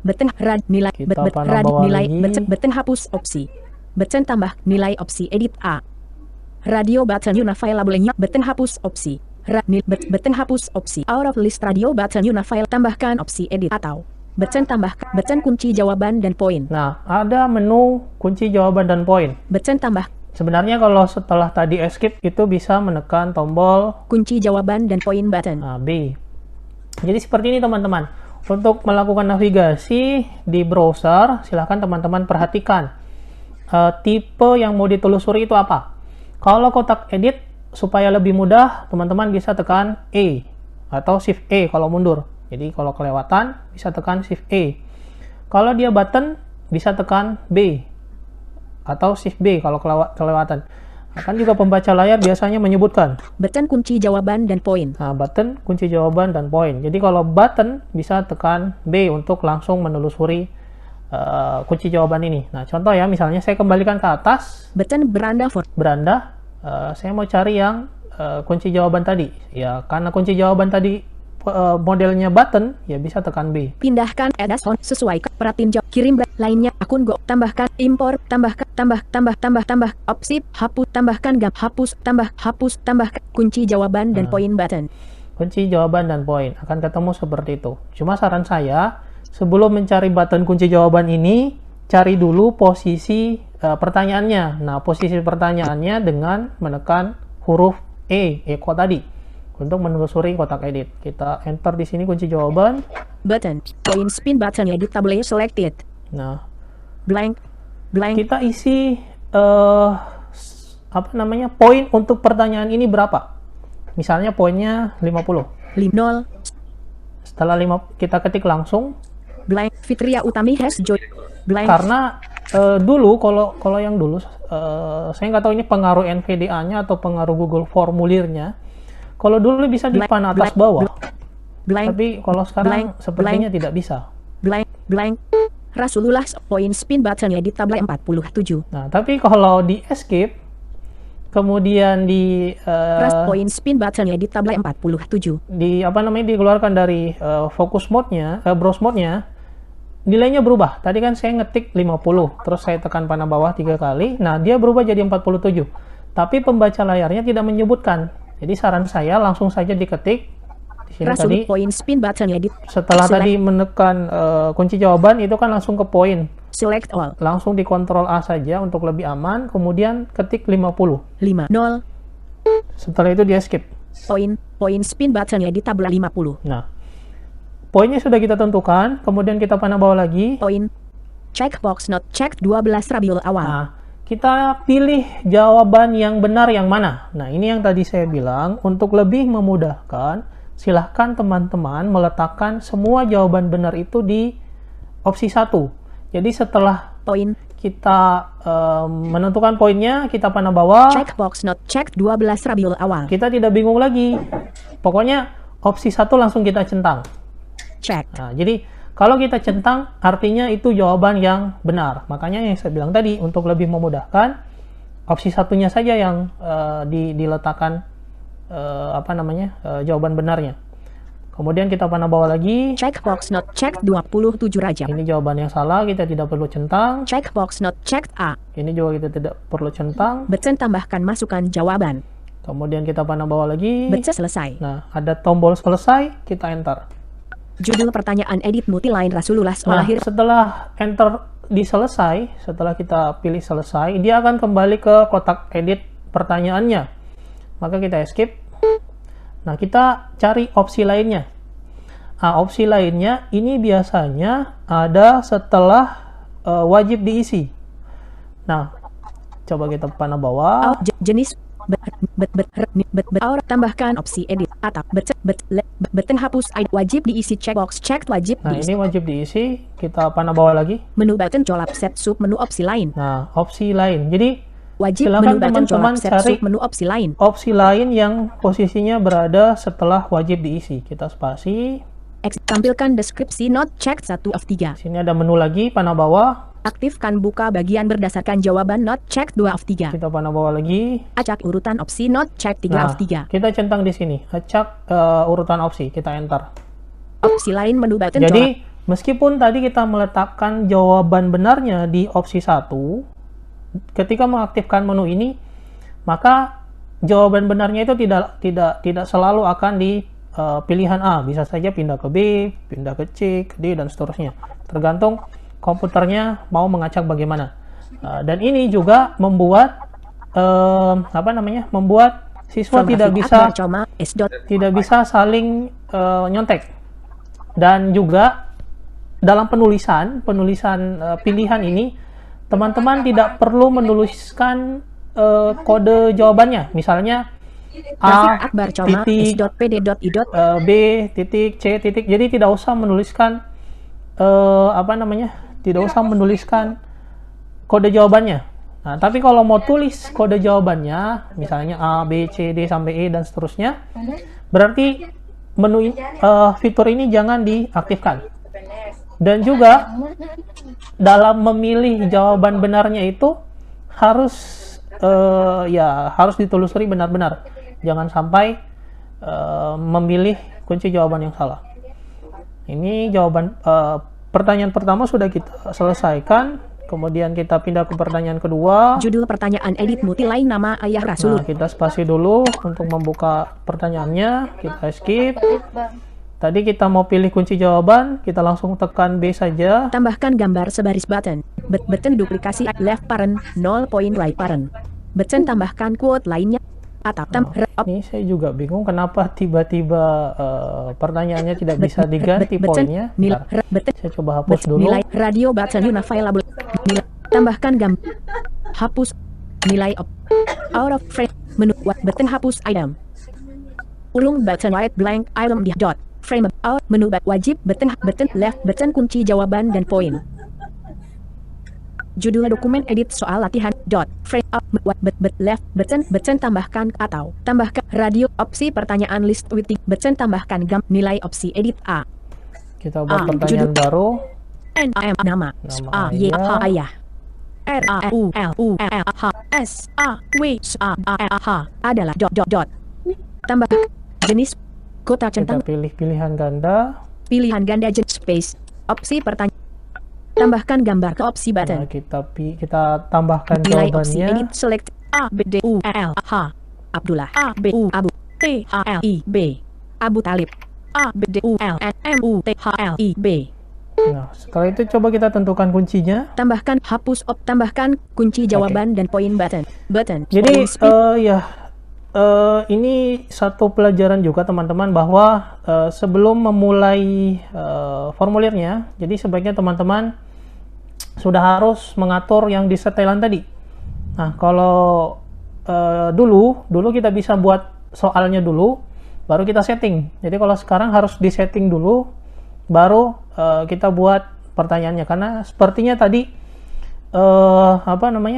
beten rad nilai Kita panah rad bawah nilai lagi. beten hapus opsi beten tambah nilai opsi edit A radio button unavailable not beten hapus opsi beten hapus opsi out of list radio button unavailable tambahkan opsi edit atau beten tambahkan beten kunci jawaban dan poin Nah, ada menu kunci jawaban dan poin. beten tambah Sebenarnya kalau setelah tadi escape, itu bisa menekan tombol kunci jawaban dan poin button B. Jadi seperti ini teman-teman. Untuk melakukan navigasi di browser, silahkan teman-teman perhatikan tipe yang mau ditelusuri itu apa. Kalau kotak edit, supaya lebih mudah, teman-teman bisa tekan E atau Shift E kalau mundur. Jadi kalau kelewatan, bisa tekan Shift E. Kalau dia button, bisa tekan B atau Shift B kalau kelewatan. Akan juga pembaca layar biasanya menyebutkan beten kunci jawaban dan poin button kunci jawaban dan poin. Jadi kalau button bisa tekan B untuk langsung menelusuri kunci jawaban ini. Nah, contoh ya, misalnya saya kembalikan ke atas beten beranda for beranda, saya mau cari yang kunci jawaban tadi. Ya, karena kunci jawaban tadi modelnya button, ya bisa tekan B. pindahkan add on sesuaikan perhatiin jawab kirim lainnya akun go tambahkan impor tambahkan tambah opsi hapus tambahkan gam hapus tambah kunci jawaban dan poin button Kunci jawaban dan poin akan ketemu seperti itu. Cuma saran saya, sebelum mencari button kunci jawaban ini, cari dulu posisi pertanyaannya. Nah, posisi pertanyaannya dengan menekan huruf Eko tadi untuk menelusuri kotak edit. Kita enter di sini kunci jawaban. button poin spin button edit tabel selected Nah, blank kita isi poin untuk pertanyaan ini berapa. Misalnya poinnya 50. 0 Setelah 5 kita ketik langsung. blank Fitria Utami has joy blank Karena dulu kalau yang dulu saya nggak tahu ini pengaruh NVDA-nya atau pengaruh Google formulirnya. Kalau dulu bisa di panah atas bawah, blank tapi kalau sekarang sepertinya tidak bisa. blank Rasulullah poin spin button edit tabel 47 Nah, tapi kalau di escape, kemudian di poin spin button edit tabel 47 dikeluarkan dari focus mode-nya, browse mode-nya, nilainya berubah. Tadi kan saya ngetik 50, terus saya tekan panah bawah 3 kali. Nah, dia berubah jadi 47. Tapi pembaca layarnya tidak menyebutkan. Jadi saran saya langsung saja diketik di sini tadi. poin spin button edit Setelah tadi menekan kunci jawaban, itu kan langsung ke poin. select all Langsung dikontrol A saja untuk lebih aman. Kemudian ketik 50. 5 0 Setelah itu di escape. poin spin button edit tabel 50 Nah, poinnya sudah kita tentukan. Kemudian kita panah bawah lagi. poin checkbox not checked 12 Rabiul Awal Nah, kita pilih jawaban yang benar yang mana. Nah, ini yang tadi saya bilang, untuk lebih memudahkan, silahkan teman-teman meletakkan semua jawaban benar itu di opsi 1. Jadi setelah poin kita menentukan poinnya, kita panah bawah, checkbox not checked 12 Rabiul Awal kita tidak bingung lagi. Pokoknya opsi 1 langsung kita centang. check Nah, jadi kalau kita centang, artinya itu jawaban yang benar. Makanya yang saya bilang tadi, untuk lebih memudahkan, opsi satunya saja yang diletakkan jawaban benarnya. Kemudian kita panah bawah lagi. Checkbox not checked 27 Rajab. Ini jawaban yang salah, kita tidak perlu centang. Checkbox not checked A. Ini juga kita tidak perlu centang. Button tambahkan masukan jawaban. Kemudian kita panah bawah lagi. Button selesai. Nah, ada tombol selesai, kita enter. Judul pertanyaan edit multiline Rasulullah Nah, lahir. setelah enter di selesai, setelah kita pilih selesai, dia akan kembali ke kotak edit pertanyaannya. Maka kita escape. Nah, kita cari opsi lainnya. Nah, opsi lainnya ini biasanya ada setelah wajib diisi. Nah, coba kita panah bawah. Jenis tambahkan opsi edit atap button hapus wajib diisi checkbox checked wajib Nah, diisi. ini wajib diisi. Kita panah bawah lagi. Menu button colap set sub menu opsi lain. Nah, opsi lain. Jadi Wajib silakan menu button teman-teman colap set cari sub menu opsi lain. opsi lain yang posisinya berada setelah wajib diisi. Kita spasi. Tampilkan deskripsi not checked 1 of 3. Sini ada menu lagi, panah bawah. Aktifkan buka bagian berdasarkan jawaban not checked 2 of 3. Kita panah bawah lagi. Acak urutan opsi not checked 3 Nah, of 3. kita centang di sini. Acak urutan opsi. Kita enter. Opsi lain menu button colap. Jadi, meskipun tadi kita meletakkan jawaban benarnya di opsi 1, ketika mengaktifkan menu ini, maka jawaban benarnya itu tidak selalu akan di pilihan A. Bisa saja pindah ke B, pindah ke C, ke D, dan seterusnya. Tergantung komputernya mau mengacak bagaimana. Dan ini juga membuat membuat siswa tidak bisa saling nyontek. Dan juga dalam penulisan pilihan ini, teman-teman tidak perlu menuliskan kode jawabannya. Misalnya A titik B titik C titik. Jadi tidak usah menuliskan tidak usah menuliskan kode jawabannya. Nah, tapi kalau mau tulis kode jawabannya, misalnya A, B, C, D sampai E dan seterusnya, berarti menu fitur ini jangan diaktifkan. Dan juga dalam memilih jawaban benarnya itu harus harus ditelusuri benar-benar. Jangan sampai memilih kunci jawaban yang salah. Ini jawaban pertanyaan pertama sudah kita selesaikan. Kemudian kita pindah ke pertanyaan kedua. Judul pertanyaan edit multiline nama ayah Rasul. Nah, kita spasi dulu untuk membuka pertanyaannya. Kita skip. Tadi kita mau pilih kunci jawaban, kita langsung tekan B saja. Tambahkan gambar sebaris button. Button duplikasi left parent, 0 point right parent. Button tambahkan quote lainnya. Atap ini saya juga bingung kenapa tiba-tiba pertanyaannya tidak bisa diganti poinnya. Saya coba hapus dulu. Nilai radio button unavailable. Tambahkan gambar. Hapus nilai out of frame. Menu button hapus item. Ulung button white blank item di dot. Frame out menu wajib button left button kunci jawaban dan poin. Judul dokumen edit soal latihan dot frame out left button tambahkan atau tambahkan radio opsi pertanyaan list with button tambahkan nilai opsi edit A. Kita buat pertanyaan baru. Nama A Y H ayah R A U L U L H S A W A H adalah dot tambah jenis kota centang. Kita pilih pilihan ganda. Pilihan ganda jenis space opsi pertanyaan. Tambahkan gambar ke opsi button. Nah, kita tambahkan nilai opsi jawabannya. edit select A B D U L H Abdullah A B U Abu T A L I B Abu Talib A B D U L N M U T H L I B. Nah, setelah itu coba kita tentukan kuncinya. Tambahkan hapus tambahkan kunci jawaban dan poin button. Jadi ini satu pelajaran juga teman-teman bahwa sebelum memulai formulirnya, jadi sebaiknya teman-teman sudah harus mengatur yang di setelan tadi. Nah, kalau dulu kita bisa buat soalnya dulu, baru kita setting. Jadi kalau sekarang harus disetting dulu, baru kita buat pertanyaannya. Karena sepertinya tadi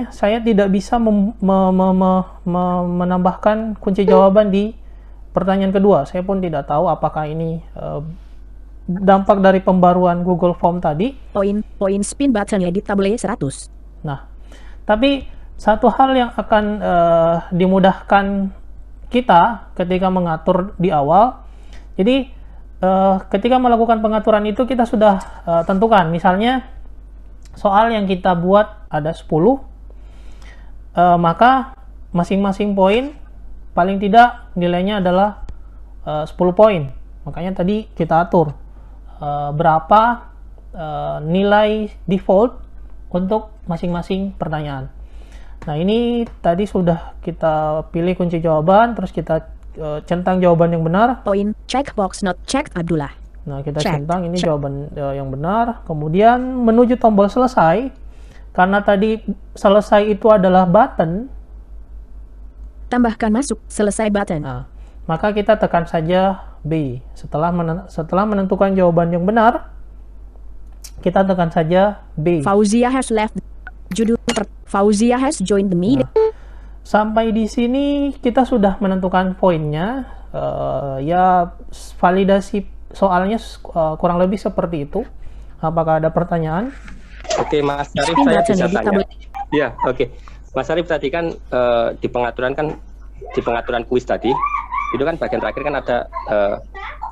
saya tidak bisa menambahkan kunci jawaban di pertanyaan kedua. Saya pun tidak tahu apakah ini dampak dari pembaruan Google Form tadi. Poin spin button edit tabel 100. Nah, tapi satu hal yang akan dimudahkan kita ketika mengatur di awal. Jadi ketika melakukan pengaturan itu kita sudah tentukan, misalnya soal yang kita buat ada 10, maka masing-masing poin paling tidak nilainya adalah 10 poin. Makanya tadi kita atur berapa nilai default untuk masing-masing pertanyaan. Nah, ini tadi sudah kita pilih kunci jawaban, terus kita centang jawaban yang benar. Poin, checkbox not checked Abdullah. Nah, kita Check. centang ini jawaban yang benar. Kemudian menuju tombol selesai. Karena tadi selesai itu adalah button, Tambahkan masuk, selesai button. nah, maka kita tekan saja B. Setelah menentukan jawaban yang benar, kita tekan saja B. Fauzia has left. Judul Fauzia has joined the meeting. Sampai di sini kita sudah menentukan poinnya. Ya, validasi soalnya kurang lebih seperti itu. Apakah ada pertanyaan? Oke, Mas Arif, Spin saya button bisa di tanya. tablet. Iya, oke. Mas Arif tadi kan di pengaturan kuis tadi, itu kan bagian terakhir kan ada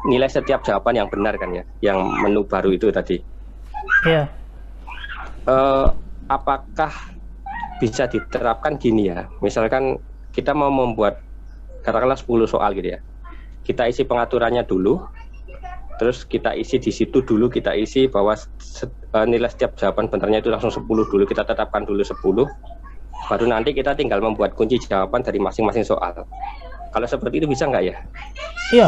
nilai setiap jawaban yang benar kan ya, yang menu baru itu tadi. Iya. Apakah bisa diterapkan gini ya? Misalkan kita mau membuat katakanlah 10 soal gitu ya. Kita isi pengaturannya dulu, terus kita isi di situ dulu, kita isi bahwa nilai setiap jawaban benarnya itu langsung 10 dulu, kita tetapkan dulu 10, baru nanti kita tinggal membuat kunci jawaban dari masing-masing soal. Kalau seperti itu bisa nggak ya? Iya.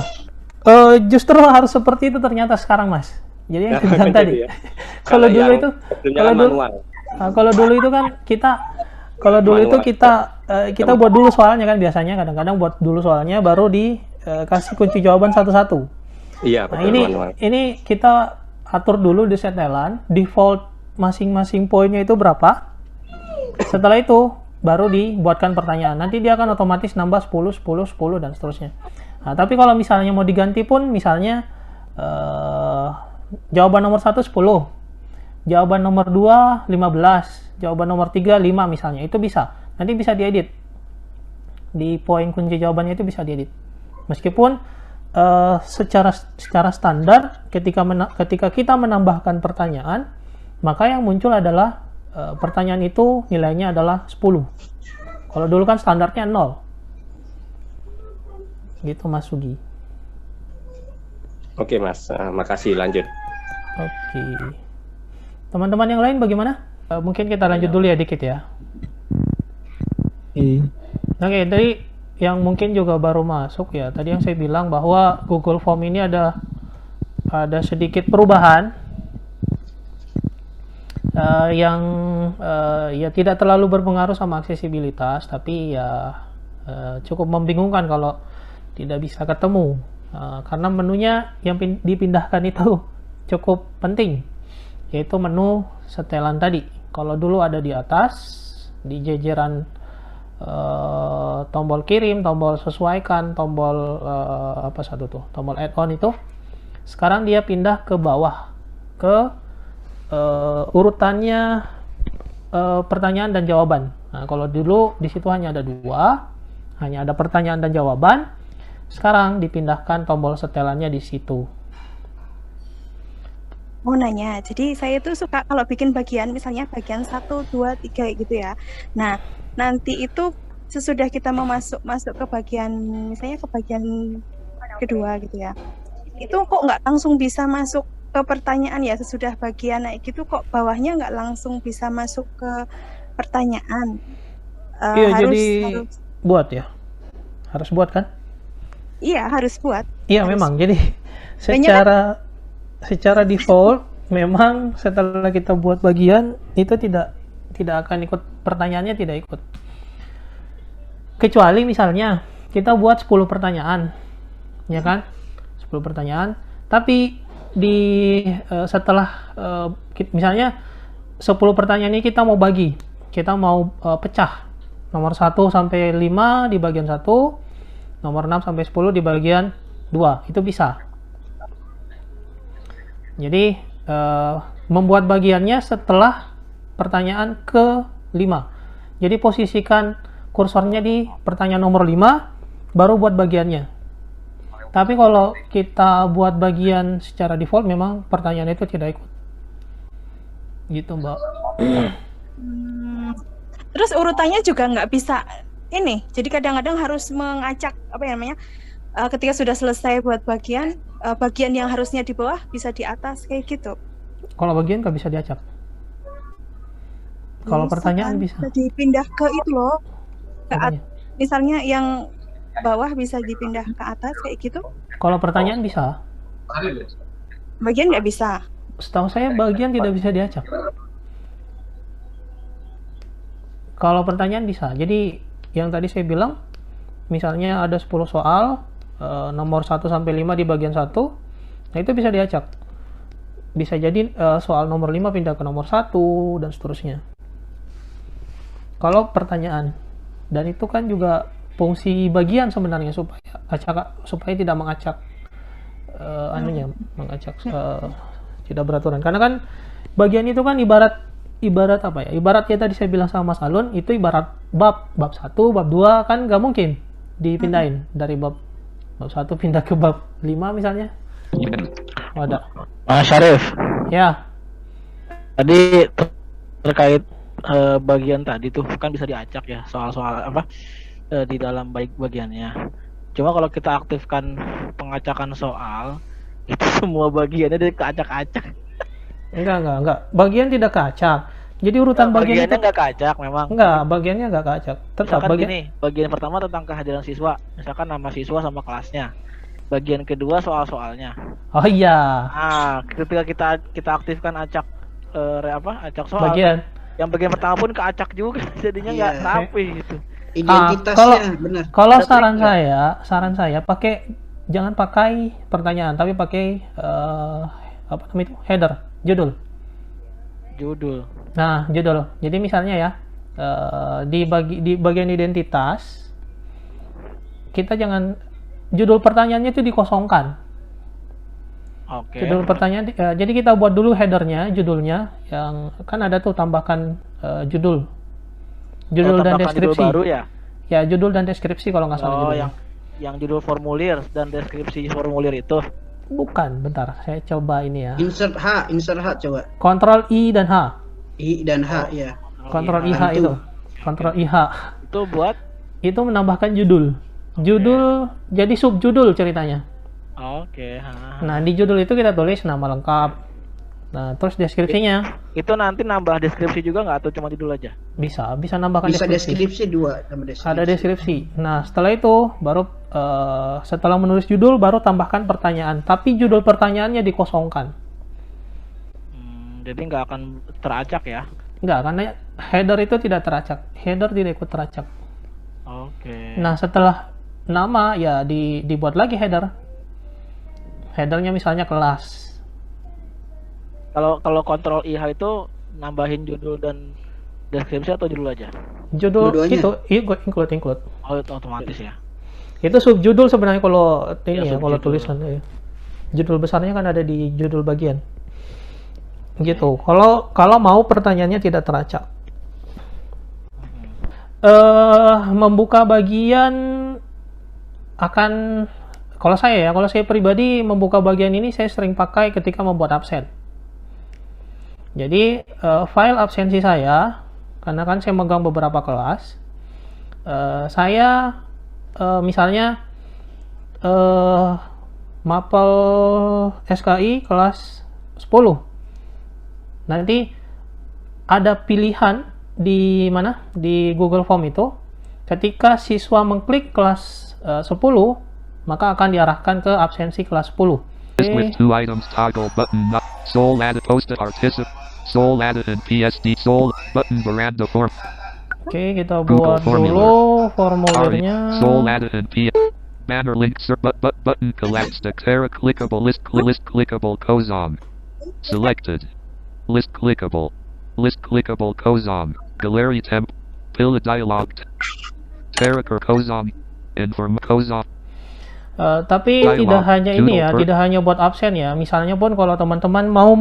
Justru harus seperti itu ternyata sekarang, Mas. Jadi yang saya bilang tadi. ya. Kalau dulu itu, kalau dulu itu kan kita, kita buat dulu soalnya kan biasanya, kadang-kadang buat dulu soalnya baru dikasih kunci jawaban satu-satu. Iya, Nah, betul, manual. ini kita atur dulu di setelan, default masing-masing poinnya itu berapa. Setelah itu baru dibuatkan pertanyaan. Nanti dia akan otomatis nambah 10, 10, 10 dan seterusnya. Nah, tapi kalau misalnya mau diganti pun, misalnya jawaban nomor 1 10, jawaban nomor 2 15, jawaban nomor 3 5 misalnya, itu bisa. Nanti bisa diedit. Di poin kunci jawabannya itu bisa diedit. Meskipun secara standar ketika kita menambahkan pertanyaan, maka yang muncul adalah pertanyaan itu nilainya adalah 10. Kalau dulu kan standarnya 0. Gitu Mas Sugi. Oke Mas, makasih, lanjut. Oke. Teman-teman yang lain bagaimana? Mungkin kita lanjut dulu ya dikit ya. Oke, tadi yang mungkin juga baru masuk ya. Tadi yang saya bilang bahwa Google Form ini ada sedikit perubahan yang ya tidak terlalu berpengaruh sama aksesibilitas, tapi ya cukup membingungkan kalau tidak bisa ketemu. Karena menunya yang dipindahkan itu cukup penting, yaitu menu setelan tadi. Kalau dulu ada di atas, di jajaran tombol kirim, tombol sesuaikan, tombol tombol add-on itu, sekarang dia pindah ke bawah, ke urutannya pertanyaan dan jawaban. Nah, kalau dulu di situ hanya ada 2, hanya ada pertanyaan dan jawaban. Sekarang dipindahkan tombol setelannya di situ. Mau nanya, jadi saya tuh suka kalau bikin bagian, misalnya bagian 1, 2, 3 gitu ya. Nah, nanti itu sesudah kita mau masuk ke bagian, misalnya ke bagian kedua gitu ya. Itu kok nggak langsung bisa masuk ke pertanyaan ya, sesudah bagian naik gitu kok bawahnya nggak langsung bisa masuk ke pertanyaan. Iya, jadi buat ya. Harus buat kan? Iya, harus buat. Iya, memang. Jadi secara default memang setelah kita buat bagian itu tidak akan ikut, pertanyaannya tidak ikut. Kecuali misalnya kita buat 10 pertanyaan. Ya kan? 10 pertanyaan, tapi setelah misalnya 10 pertanyaan ini kita mau bagi, kita mau pecah nomor 1 sampai 5 di bagian 1, nomor 6 sampai 10 di bagian 2, itu bisa. Jadi membuat bagiannya setelah pertanyaan ke-5. Jadi posisikan kursornya di pertanyaan nomor 5, baru buat bagiannya. Tapi kalau kita buat bagian secara default, memang pertanyaan itu tidak ikut. Gitu, Mbak. Terus urutannya juga nggak bisa ini. Jadi kadang-kadang harus mengacak apa ya namanya? Ketika sudah selesai buat bagian, bagian yang harusnya di bawah bisa di atas kayak gitu. Kalau bagian nggak bisa diacak. Kalau pertanyaan bisa. Bisa dipindah ke itu loh. Ke misalnya yang bawah bisa dipindah ke atas kayak gitu. Kalau pertanyaan bisa. Bagian nggak bisa. Setahu saya bagian tidak bisa diacak. Kalau pertanyaan bisa. Jadi yang tadi saya bilang, misalnya ada 10 soal, nomor 1 sampai 5 di bagian 1, nah itu bisa diacak. Bisa jadi soal nomor 5 pindah ke nomor 1 dan seterusnya. Kalau pertanyaan, dan itu kan juga fungsi bagian sebenarnya supaya tidak mengacak mengacak tidak beraturan. Karena kan bagian itu kan ibarat apa ya? Ibarat ya tadi saya bilang sama Mas Alun, itu ibarat bab 1, bab 2 kan nggak mungkin dipindahin dari bab 1 pindah ke bab 5 misalnya. Ada. Mas Syarif. Ya. Tadi terkait bagian tadi tuh kan bisa diacak ya soal-soal apa di dalam bagiannya. Cuma kalau kita aktifkan pengacakan soal, itu semua bagiannya dari keacak-acak. Enggak. Bagian tidak keacak. Jadi urutan bagiannya nggak keacak memang. Enggak, bagiannya nggak keacak. Tetap bagian pertama tentang kehadiran siswa, misalkan nama siswa sama kelasnya. Bagian kedua soal-soalnya. Oh iya. Nah, ketika kita aktifkan acak acak soal. Yang bagian pertama pun keacak juga, jadinya nggak rapi gitu. Identitasnya benar. Kalau saran saya jangan pakai pertanyaan, tapi pakai apa namanya itu? Header, judul. Nah, judul. Jadi misalnya ya, di bagian identitas kita jangan judul pertanyaannya itu dikosongkan. Oke. Judul pertanyaan, jadi kita buat dulu headernya, judulnya, yang kan ada tuh tambahkan judul dan deskripsi. Judul baru ya? Ya, judul dan deskripsi kalau nggak salah judulnya. yang judul formulir dan deskripsi formulir itu. Bukan, bentar, saya coba ini ya. Insert H coba. Kontrol I dan H. I dan H ya. Kontrol IH itu. Kontrol IH. Itu buat? Itu menambahkan judul. Judul jadi subjudul ceritanya. Oke. Nah, di judul itu kita tulis nama lengkap. Nah, terus deskripsinya. Itu nanti nambah deskripsi juga nggak atau cuma judul aja? Bisa nambahkan deskripsi 2 tambah deskripsi. Ada deskripsi. Nah, setelah itu baru setelah menulis judul baru tambahkan pertanyaan. Tapi judul pertanyaannya dikosongkan. Jadi nggak akan teracak ya? Nggak, karena header itu tidak teracak. Header tidak ikut teracak. Oke. Nah, setelah nama ya dibuat lagi header. Headernya misalnya kelas. Kalau kontrol IH itu nambahin judul dan deskripsi atau judul aja? Judul itu include. Oh, itu otomatis ya. Itu subjudul sebenarnya kalau ini ya, kalau subjudul. tulisan ya. Judul besarnya kan ada di judul bagian. Gitu. Kalau mau pertanyaannya tidak teracak. Membuka bagian akan kalau saya pribadi membuka bagian ini saya sering pakai ketika membuat absen. Jadi file absensi saya, karena kan saya megang beberapa kelas, saya misalnya mapel SKI kelas 10. Nanti ada pilihan di mana? Di Google Form itu, ketika siswa mengklik kelas 10, maka akan diarahkan ke absensi kelas 10. With 2 items toggle button Soul added posted artisan Soul added and PSD Soul button veranda form. Oke, kita buat dulu formulirnya. Soul added and banner link button collapsed Xera clickable list clickable Kozom selected list clickable Kozom gallery temp Pilla dialog Terraker Kozom inform Kozom. Tapi tidak hanya ini ya, tidak hanya buat absen ya. Misalnya pun kalau teman-teman mau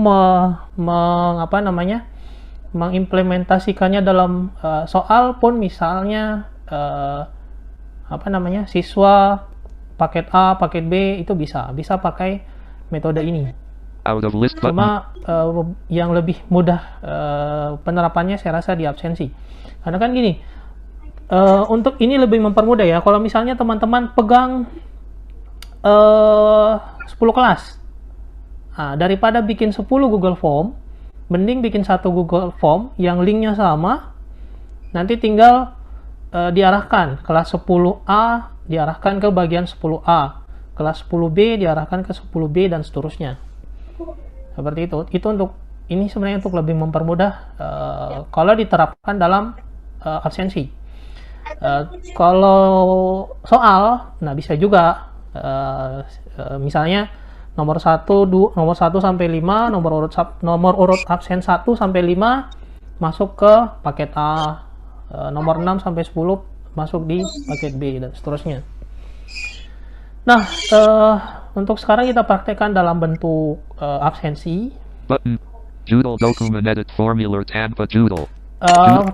mengimplementasikannya dalam soal pun, misalnya siswa paket A, paket B, itu bisa pakai metode ini. Out of list button. Cuma yang lebih mudah penerapannya saya rasa di absensi. Karena kan gini, untuk ini lebih mempermudah ya. Kalau misalnya teman-teman pegang 10 kelas, daripada bikin 10 Google Form, mending bikin satu Google Form yang linknya sama, nanti tinggal diarahkan kelas 10A diarahkan ke bagian 10A, kelas 10B diarahkan ke 10B, dan seterusnya. Seperti itu. Itu untuk ini sebenarnya untuk lebih mempermudah kalau diterapkan dalam absensi. Kalau soal, nah bisa juga misalnya nomor 1 sampai 5, nomor urut absen 1 sampai 5 masuk ke paket A, nomor 6 sampai 10 masuk di paket B, dan seterusnya. Nah, untuk sekarang kita praktekkan dalam bentuk absensi. Button. Judul document edit formula tanpa judul.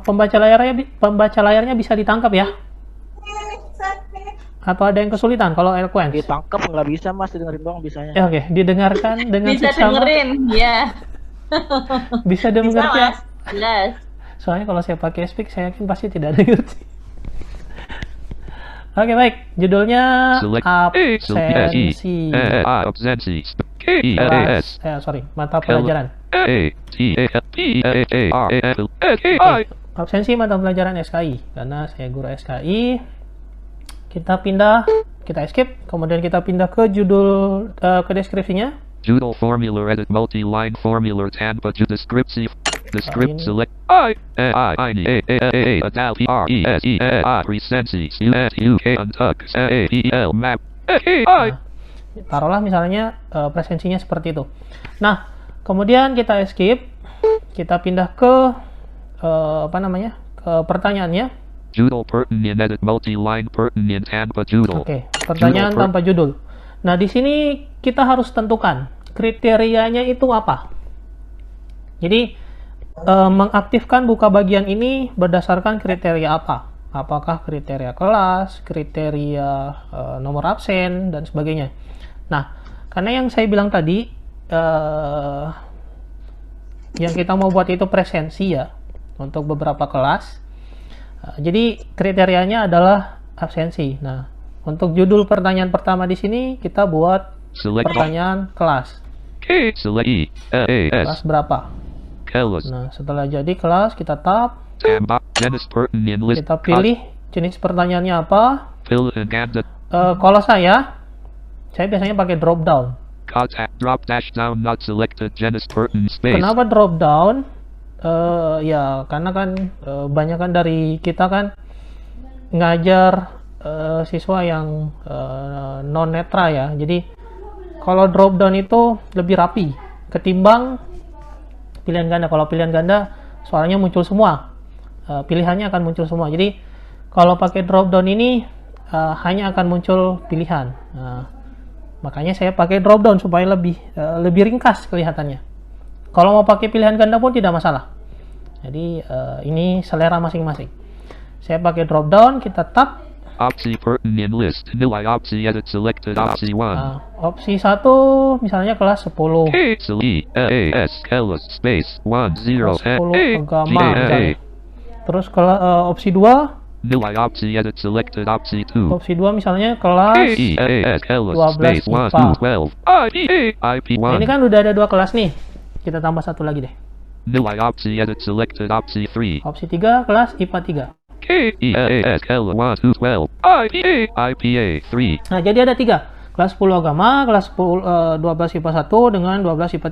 Pembaca layarnya bisa ditangkap ya? Atau ada yang kesulitan kalau eloquence? Ditangkap nggak bisa, Mas, dengerin doang bisanya. Ya, oke, didengarkan dengan bisa seksama. dengerin, ya. Bisa dimengerti ya? Jelas. Soalnya kalau saya pakai speak, saya yakin pasti tidak ada ngerti. Oke, baik. Judulnya absensi. Mata pelajaran. Absensi mata pelajaran SKI. Karena saya guru SKI. Kita skip, kemudian kita pindah ke judul, ke deskripsinya. Judul formula edit multi-line formula tanpa deskripsi. Descript select map. Taruhlah misalnya presensinya seperti itu. Nah, kemudian kita escape, kita pindah ke ke pertanyaannya. Judul pertinent edit multi-line pertinent tanpa judul. Oke, pertanyaan tanpa judul. Nah, di sini kita harus tentukan kriterianya itu apa. Jadi mengaktifkan buka bagian ini berdasarkan kriteria apa? Apakah kriteria kelas, kriteria nomor absen, dan sebagainya. Nah, karena yang saya bilang tadi, yang kita mau buat itu presensi ya, untuk beberapa kelas. Jadi kriterianya adalah absensi. Nah, untuk judul pertanyaan pertama di sini kita buat pertanyaan kelas. Kelas berapa? Nah, setelah jadi kelas, kita tab, kita pilih jenis pertanyaannya apa. Kalau saya biasanya pakai drop down. Kenapa drop down? Ya, karena kan banyak kan dari kita kan ngajar siswa yang non netra ya. Jadi kalau drop down itu lebih rapi ketimbang pilihan ganda. Kalau pilihan ganda soalnya muncul semua, pilihannya akan muncul semua. Jadi kalau pakai drop down ini hanya akan muncul pilihan. Makanya saya pakai drop down supaya lebih ringkas kelihatannya. Kalau mau pakai pilihan ganda pun tidak masalah. Jadi ini selera masing-masing. Saya pakai drop down, kita tab. Opsi pertinent list, nilai opsi edit selected opsi 1. Opsi 1 misalnya kelas 10. Kelas space 10 agama misalnya. Terus opsi 2 nilai opsi edit selected opsi 2. Opsi 2 misalnya kelas 12 IPA. Nah, ini kan udah ada 2 kelas nih. Kita tambah satu lagi deh. Nilai opsi edit selected opsi 3. Opsi 3 kelas IPA 3. IPA 3. Nah, jadi ada 3. Kelas 10 agama, kelas 12 IPA 1 dengan 12 IPA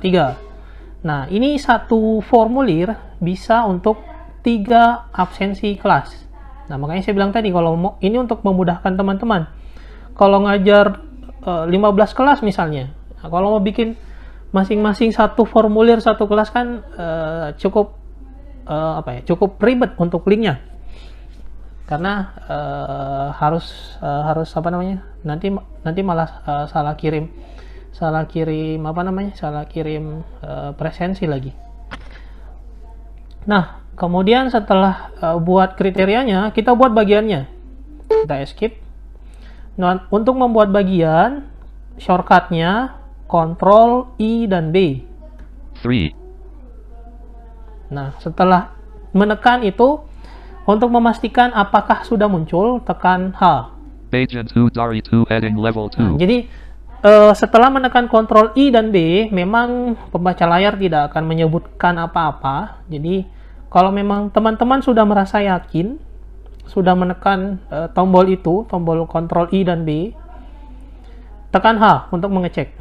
3. Nah, ini satu formulir bisa untuk 3 absensi kelas. Nah, makanya saya bilang tadi kalau ini untuk memudahkan teman-teman. Kalau ngajar 15 kelas misalnya, nah, kalau mau bikin masing-masing satu formulir satu kelas kan cukup ribet untuk linknya. Karena harus nanti malah salah kirim presensi lagi. Nah, kemudian setelah buat kriterianya, kita buat bagiannya. Kita escape. Nah, untuk membuat bagian, shortcutnya Ctrl, I, dan B. 3. Nah, setelah menekan itu, untuk memastikan apakah sudah muncul, tekan H. Page 2 Dari 2 heading level 2. Nah, jadi setelah menekan Ctrl I dan B, memang pembaca layar tidak akan menyebutkan apa-apa. Jadi kalau memang teman-teman sudah merasa yakin, sudah menekan tombol itu, tombol Ctrl I dan B, tekan H untuk mengecek.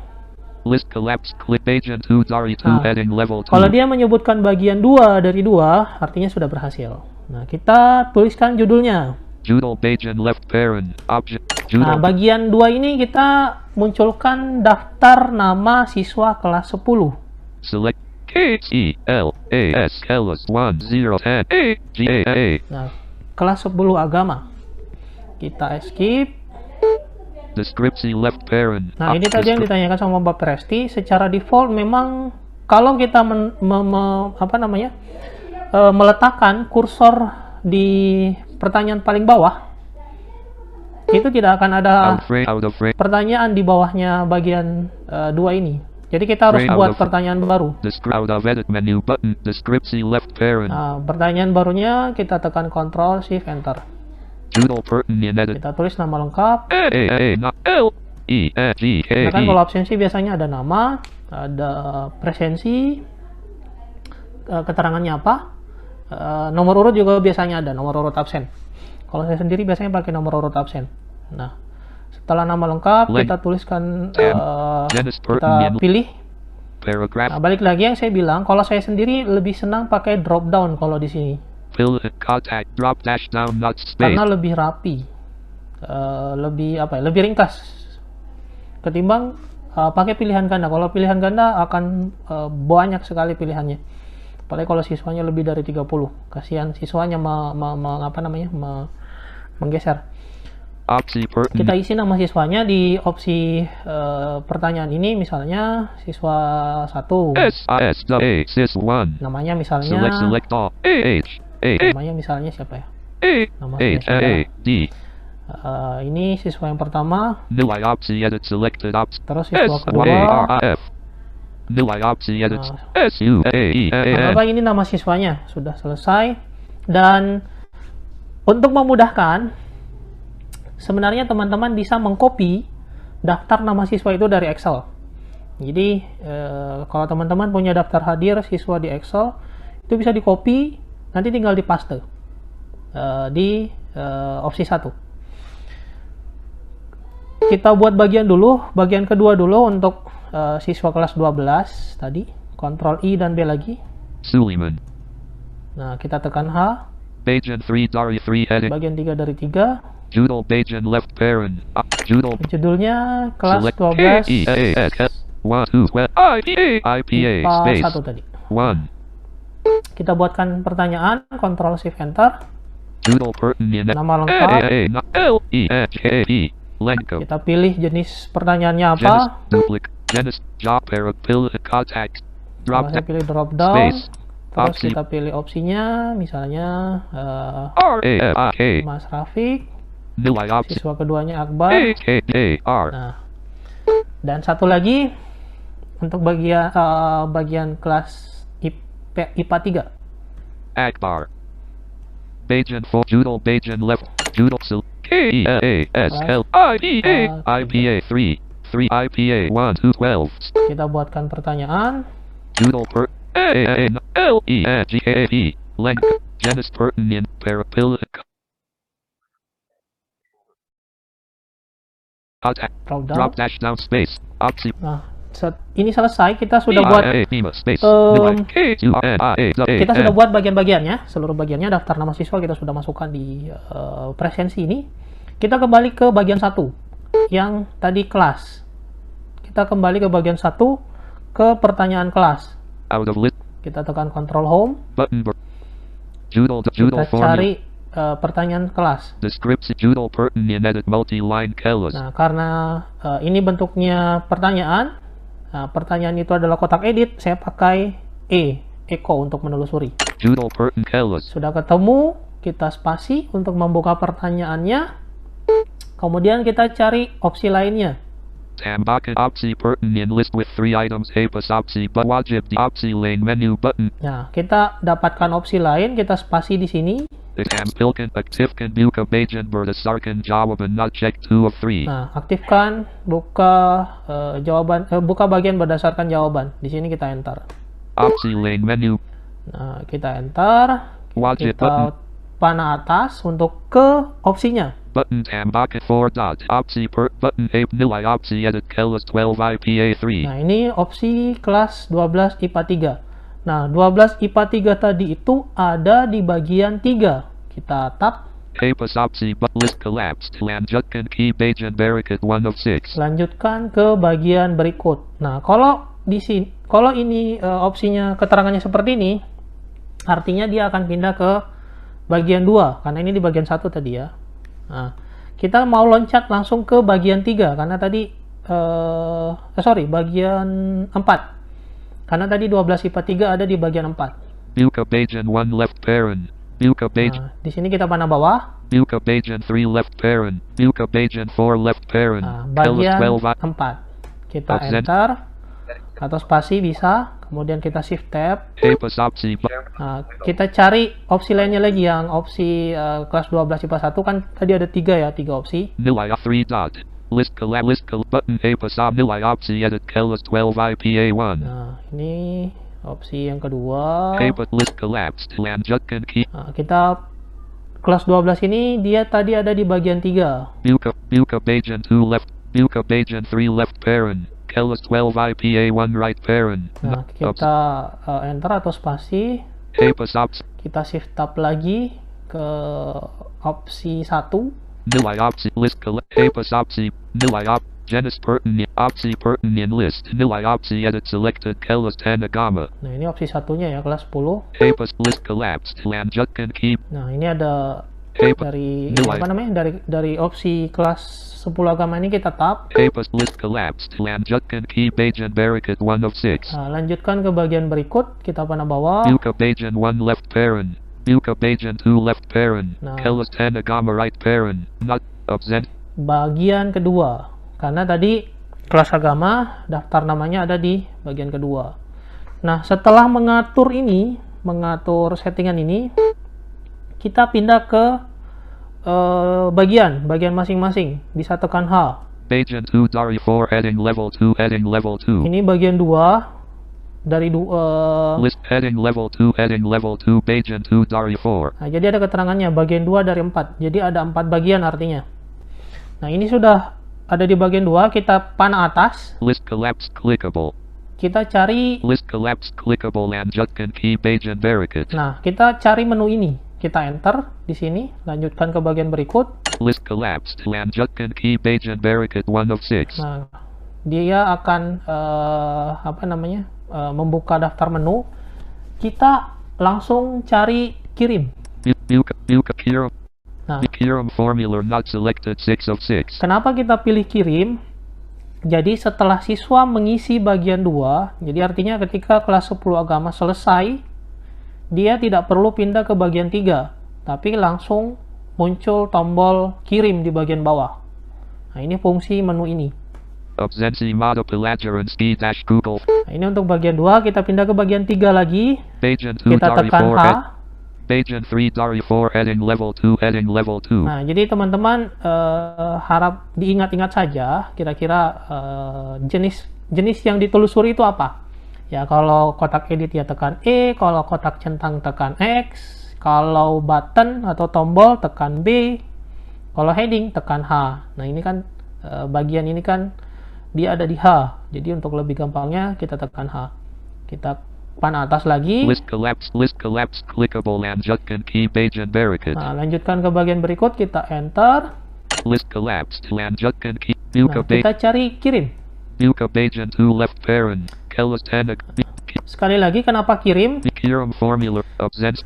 List collapse. Click page 2 Dari 2 heading level 2. Kalau dia menyebutkan bagian 2 dari 2, artinya sudah berhasil. Nah, kita tuliskan judulnya. Judul page left parent object. Nah, bagian 2 ini kita munculkan daftar nama siswa kelas 10. Select KELAS kelas 1010 GAA. Nah, kelas 10 agama. Kita escape. Deskripsi left parent. Nah, ini tadi yang ditanyakan sama Mbak Presti. Secara default memang kalau kita meletakkan kursor di pertanyaan paling bawah, itu tidak akan ada pertanyaan di bawahnya bagian 2 ini. Jadi kita harus buat pertanyaan baru. Nah, pertanyaan barunya kita tekan Ctrl Shift Enter. Kita tulis nama lengkap. Nah, kan kalau absensi biasanya ada nama, ada presensi, keterangannya apa, nomor urut juga biasanya ada, nomor urut absen. Kalau saya sendiri biasanya pakai nomor urut absen. Nah, setelah nama lengkap, kita tuliskan, kita pilih. Nah, balik lagi yang saya bilang, kalau saya sendiri lebih senang pakai drop down kalau di sini. Karena lebih rapi, lebih ringkas ketimbang pakai pilihan ganda. Kalau pilihan ganda akan banyak sekali pilihannya. Apalagi kalau siswanya lebih dari 30, kasihan siswanya menggeser. Kita isi nama siswanya di opsi pertanyaan ini, misalnya siswa 1. Namanya misalnya siapa ya? Nama ini siswa yang pertama. Terus siswa kedua. Apa ini nama siswanya sudah selesai. Dan untuk memudahkan, sebenarnya teman-teman bisa mengcopy daftar nama siswa itu dari Excel. Jadi kalau teman-teman punya daftar hadir siswa di Excel, itu bisa di copy, nanti tinggal dipaste di opsi 1. Kita buat bagian kedua dulu untuk siswa kelas 12 tadi. Ctrl I dan B lagi. Suleiman. Nah, kita tekan H. Bagian 3 dari 3 heading. Bagian 3 dari 3. Judul bagian left parent. Judulnya kelas 12 IPA 1 tadi. 1. Kita buatkan pertanyaan, Ctrl Shift Enter. Judul pertanyaan. Nama lengkap. Kita pilih jenis pertanyaannya apa. Saya pilih drop down. Terus kita pilih opsinya, misalnya Mas Rafiq. Siswa keduanya Akbar. Nah, dan satu lagi untuk bagian kelas IPA 3. Akbar. Bagian 4 judul bagian left judul IPA 3 IPA 1 to 12. Kita buatkan pertanyaan. Judul length jenis pertanyaan parapilih. Drop dash down space opsi. Nah, ini selesai, kita sudah buat bagian-bagiannya, seluruh bagiannya, daftar nama siswa kita sudah masukkan di presensi ini. Kita kembali ke bagian 1 yang tadi kelas. Kita kembali ke bagian 1 ke pertanyaan kelas. Kita tekan Ctrl Home. Kita cari pertanyaan kelas. Deskripsi judul pertanyaan edit multi-line kelas. Nah, karena ini bentuknya pertanyaan, nah, pertanyaan itu adalah kotak edit, saya pakai E echo untuk menelusuri. Doodle Pertin Kelis. Sudah ketemu, kita spasi untuk membuka pertanyaannya. Kemudian kita cari opsi lainnya. Tambahkan opsi pertinent list with 3 items. Hapus opsi but wajib di opsi lain menu button. Nah, kita dapatkan opsi lain, kita spasi di sini. Tampilkan, aktifkan, buka bagian berdasarkan jawaban not check 2 of 3. Nah, aktifkan, buka buka bagian berdasarkan jawaban. Di sini kita enter. Opsi lain menu. Nah, kita enter. Wajib Kita panah atas untuk ke opsinya. Button tambahkan 4 dot. Opsi per button ape nilai opsi edit Kelis 12 IPA 3. Nah, ini opsi kelas 12 IPA 3. Nah, 12 IPA 3 tadi itu ada di bagian 3. Kita tap. Hapus opsi but list collapsed. Lanjutkan key bagian berikut 1 of 6. Lanjutkan ke bagian berikut. Nah, kalau di sini, kalau ini opsinya keterangannya seperti ini, artinya dia akan pindah ke bagian 2 karena ini di bagian 1 tadi ya. Nah, kita mau loncat langsung ke bagian 3 karena tadi bagian 4. Karena tadi 12 IPA 3 ada di bagian 4. Buka bagian 1 left parent. Buka bagian. Di sini kita panah bawah. Buka bagian 3 left parent. Buka bagian 4 left parent. Bagian 4. Kita enter atau spasi bisa. Kemudian kita shift tab. Hapus opsi. Nah, kita cari opsi lainnya lagi yang opsi kelas 12 IPA 1 kan tadi ada 3 ya, 3 opsi. Nilai 3 dot. List button hapus nilai opsi edit Kelis 12 IPA 1. Nah, ini opsi yang kedua. Hapus list collapsed. Lanjutkan key. Nah, kita kelas 12 ini dia tadi ada di bagian 3. Buka bagian 2 left. Buka bagian 3 left parent. Kelis 12 IPA 1 right parent. Nah, kita enter atau spasi. Hapus opsi. Kita shift tab lagi ke opsi 1. Nilai opsi list hapus opsi nilai genus pertinent opsi pertinent list nilai opsi edit selected Kelis Tanagama. Nah, ini opsi satunya ya, kelas 10. Hapus list collapsed. Lanjutkan key. Nah, ini ada dari nilai. apa namanya? Dari opsi kelas 10 agama ini kita tap. Hapus list collapsed. Lanjutkan key bagian berikut 1 of 6. Nah, lanjutkan ke bagian berikut, kita panah bawah. Buka bagian 1 left parent. Buka bagian 2 left parent. Nah. Kelis Tanagama right parent. Not absent. Bagian kedua. Karena tadi kelas agama daftar namanya ada di bagian kedua. Nah, setelah mengatur ini, mengatur settingan ini, kita pindah ke bagian masing-masing. Bisa tekan H. Bagian 2 dari 4 heading level 2 heading level 2. Ini bagian 2 dari list heading level 2 bagian 2 dari 4. Nah, jadi ada keterangannya bagian 2 dari 4. Jadi ada 4 bagian artinya. Nah, ini sudah ada di bagian 2, kita panah atas. List collapsed clickable. Kita cari list collapsed clickable. Lanjutkan key bagian berikut. Nah, kita cari menu ini. Kita enter di sini, lanjutkan ke bagian berikut. List collapsed. Lanjutkan key bagian berikut 1 of 6. Nah, dia akan membuka daftar menu. Kita langsung cari kirim. Buka kirim. Nah, kirim formula not selected 6 of 6. Kenapa kita pilih kirim? Jadi setelah siswa mengisi bagian 2, jadi artinya ketika kelas 10 agama selesai, dia tidak perlu pindah ke bagian 3, tapi langsung muncul tombol kirim di bagian bawah. Nah, ini fungsi menu ini. Absensi mode pelajaran ski dash Google. Nah, ini untuk bagian 2, kita pindah ke bagian 3 lagi. Bagian 2 kita dari tekan 4 H. Bagian 3 dari 4 heading level 2 heading level 2. Nah, jadi teman-teman harap diingat-ingat saja kira-kira jenis yang ditelusuri itu apa. Ya, kalau kotak edit ya tekan E, kalau kotak centang tekan X, kalau button atau tombol tekan B, kalau heading tekan H. Nah, ini kan bagian ini kan dia ada di H. Jadi untuk lebih gampangnya kita tekan H. Kita panah atas lagi. List collapse clickable. Lanjutkan key bagian berikut. Nah, lanjutkan ke bagian berikut, kita enter. List collapsed. Lanjutkan key. Nah, kita cari kirim. Buka bagian 2 left parent. Kelis Tanag. Sekali lagi, kenapa kirim? Kirim formula absent.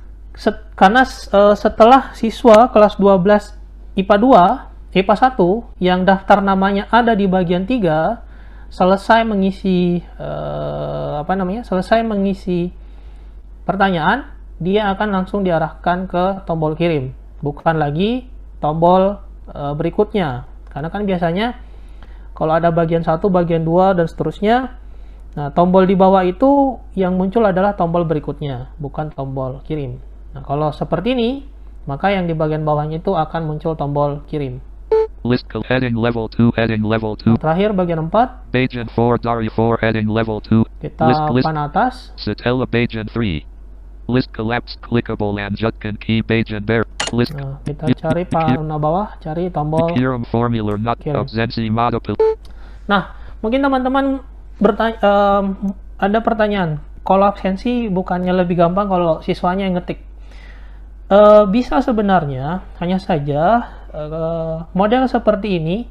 Karena setelah siswa kelas 12 IPA 2, IPA 1 yang daftar namanya ada di bagian 3 selesai mengisi pertanyaan, dia akan langsung diarahkan ke tombol kirim, bukan lagi tombol berikutnya. Karena kan biasanya kalau ada bagian 1, bagian 2 dan seterusnya, nah tombol di bawah itu yang muncul adalah tombol berikutnya, bukan tombol kirim. Nah, kalau seperti ini, maka yang di bagian bawahnya itu akan muncul tombol kirim. List heading level 2 heading level 2. Terakhir bagian 4. Bajan 4 Dari 4 heading level 2. Kita pan atas. Satella Bajan 3. List collapse clickable lanjutkan key Bajan bear. List. Nah, kita cari panah bawah, cari tombol kirim formula not kirim. absensi model. Nah, mungkin teman-teman ada pertanyaan, kalau absensi bukannya lebih gampang kalau siswanya yang ngetik? Bisa sebenarnya, hanya saja model seperti ini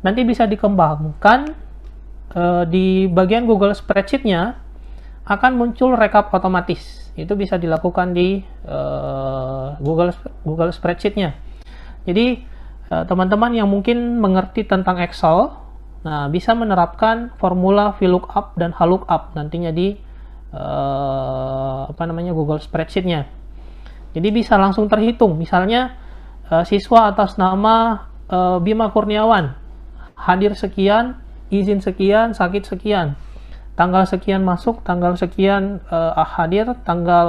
nanti bisa dikembangkan di bagian Google Spreadsheet-nya akan muncul rekap otomatis. Itu bisa dilakukan di Google Spreadsheet-nya. Jadi teman-teman yang mungkin mengerti tentang Excel, nah bisa menerapkan formula VLOOKUP dan HLOOKUP nantinya di Google Spreadsheet-nya. Jadi bisa langsung terhitung, misalnya siswa atas nama Bima Kurniawan, hadir sekian, izin sekian, sakit sekian, tanggal sekian masuk, tanggal sekian hadir, tanggal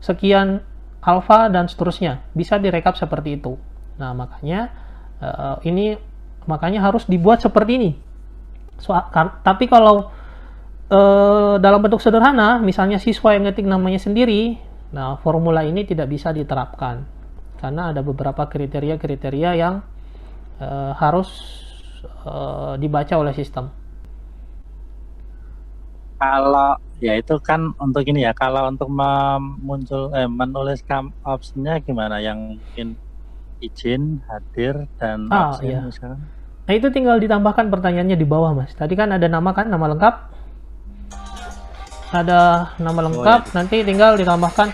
sekian alfa, dan seterusnya. Bisa direkap seperti itu. Nah, makanya makanya harus dibuat seperti ini. Tapi kalau dalam bentuk sederhana, misalnya siswa yang ngetik namanya sendiri, nah formula ini tidak bisa diterapkan karena ada beberapa kriteria-kriteria yang harus dibaca oleh sistem. Kalau ya itu kan untuk ini ya, kalau untuk menulis opsinya gimana, yang mungkin izin, hadir, dan absen iya. misalkan. Nah itu tinggal ditambahkan pertanyaannya di bawah, Mas. Tadi kan ada nama kan, nama lengkap. Ada nama lengkap, nanti tinggal ditambahkan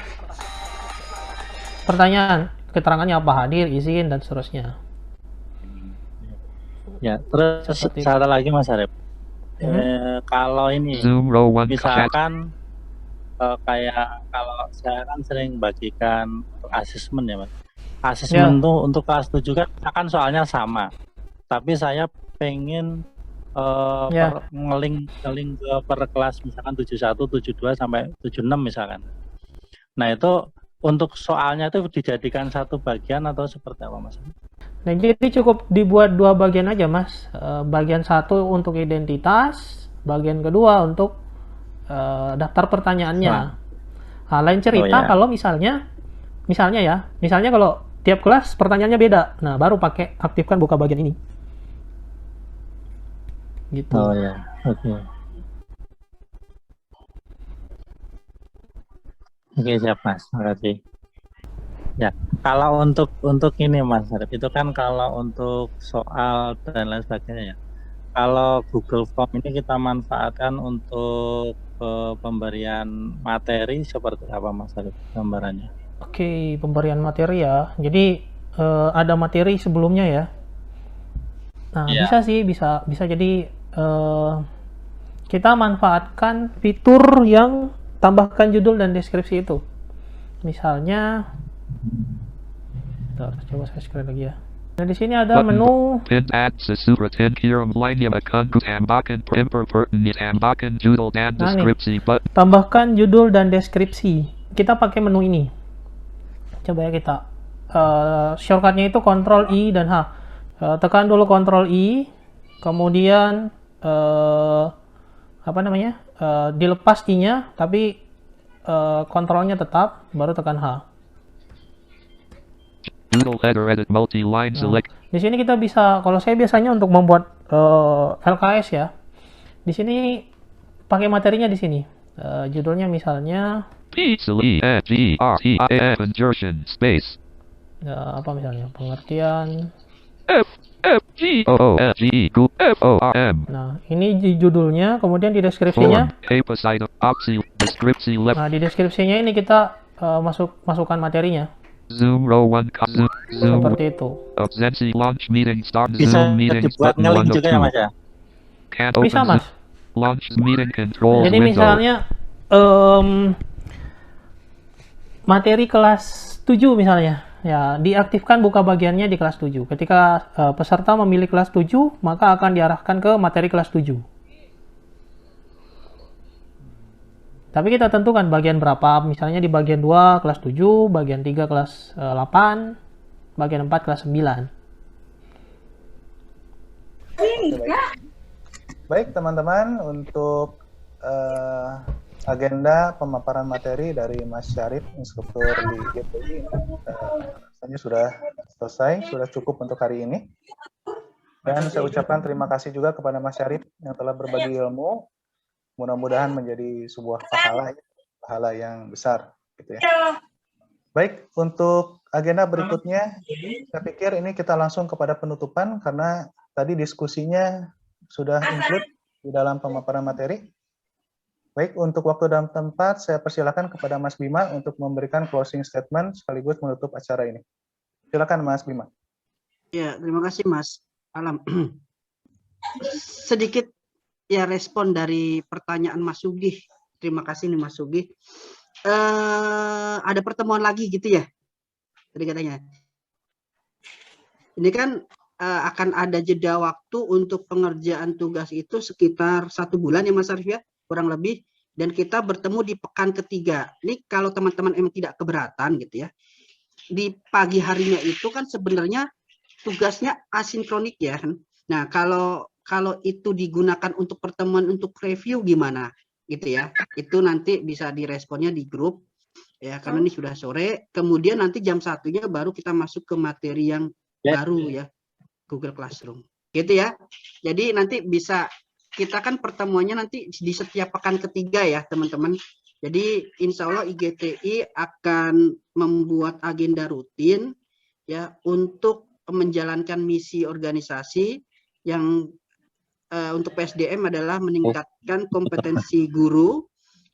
pertanyaan, keterangannya apa, hadir, izin, dan seterusnya. Ya, terus satu lagi Mas Arif. Kalau ini misalkan kayak kalau saya kan sering bagikan asesmen ya Mas. Asesmen tuh untuk kelas 7 kan akan soalnya sama. Tapi saya pengen ngeling ke per kelas misalkan 71, 72 sampai 76 misalkan. Nah, itu untuk soalnya itu dijadikan satu bagian atau seperti apa Mas? Nah, jadi cukup dibuat dua bagian aja Mas. Bagian satu untuk identitas, bagian kedua untuk daftar pertanyaannya. Nah, lain cerita kalau misalnya kalau tiap kelas pertanyaannya beda. Nah, baru pakai aktifkan buka bagian ini. Gitu. Oh ya, oke. Oke, siap Mas, makasih. Ya, kalau untuk ini Mas Arif, itu kan kalau untuk soal dan lain sebagainya ya. Kalau Google Form ini kita manfaatkan untuk pemberian materi seperti apa Mas Arif gambarannya? Oke, pemberian materi ya. Jadi ada materi sebelumnya ya. Nah, bisa jadi kita manfaatkan fitur yang tambahkan judul dan deskripsi itu. Misalnya, coba saya scroll lagi ya. Nah, di sini ada menu tambahkan judul dan deskripsi. Kita pakai menu ini. Coba ya kita. Shortcutnya itu Ctrl I dan H. Tekan dulu Ctrl I, kemudian dilepas I-nya, tapi kontrolnya tetap, baru tekan H. Di sini kita bisa, kalau saya biasanya untuk membuat LKS ya, di sini pakai materinya di sini. Judulnya misalnya apa misalnya, pengertian. Nah, ini di judulnya, kemudian di deskripsinya. Nah, di deskripsinya ini kita masukkan materinya. Seperti itu. Bisa dibuat nge-link juga ya Mas ya? Bisa Mas. Jadi misalnya materi kelas 7 misalnya, ya diaktifkan buka bagiannya di kelas 7. Ketika peserta memilih kelas 7, maka akan diarahkan ke materi kelas 7. Tapi kita tentukan bagian berapa, misalnya di bagian 2 kelas 7, bagian 3 kelas 8, bagian 4 kelas 9. Baik teman-teman, untuk agenda pemaparan materi dari Mas Syarif, instruktur di GTI, rasanya sudah selesai, sudah cukup untuk hari ini. Dan saya ucapkan terima kasih juga kepada Mas Syarif yang telah berbagi ilmu. Mudah-mudahan menjadi sebuah pahala yang besar, gitu ya. Baik, untuk agenda berikutnya, saya pikir ini kita langsung kepada penutupan karena tadi diskusinya sudah include di dalam pemaparan materi. Baik, untuk waktu dan tempat, saya persilakan kepada Mas Bima untuk memberikan closing statement sekaligus menutup acara ini. Silakan Mas Bima. Ya, terima kasih Mas Alam. Sedikit ya respon dari pertanyaan Mas Sugih. Terima kasih nih Mas Sugih. Ada pertemuan lagi gitu ya? Tadi katanya. Ini kan akan ada jeda waktu untuk pengerjaan tugas itu sekitar 1 bulan ya Mas Arif ya, kurang lebih, dan kita bertemu di pekan ketiga. Ini kalau teman-teman emang tidak keberatan gitu ya, di pagi harinya itu kan sebenarnya tugasnya asinkronik ya. Nah kalau itu digunakan untuk pertemuan untuk review gimana gitu ya, itu nanti bisa diresponnya di grup ya, karena ini sudah sore. Kemudian nanti jam 1-nya baru kita masuk ke materi yang baru ya, Google Classroom gitu ya. Jadi nanti bisa, kita kan pertemuannya nanti di setiap pekan ketiga ya teman-teman. Jadi insya Allah IGTI akan membuat agenda rutin ya untuk menjalankan misi organisasi yang untuk PSDM adalah meningkatkan kompetensi guru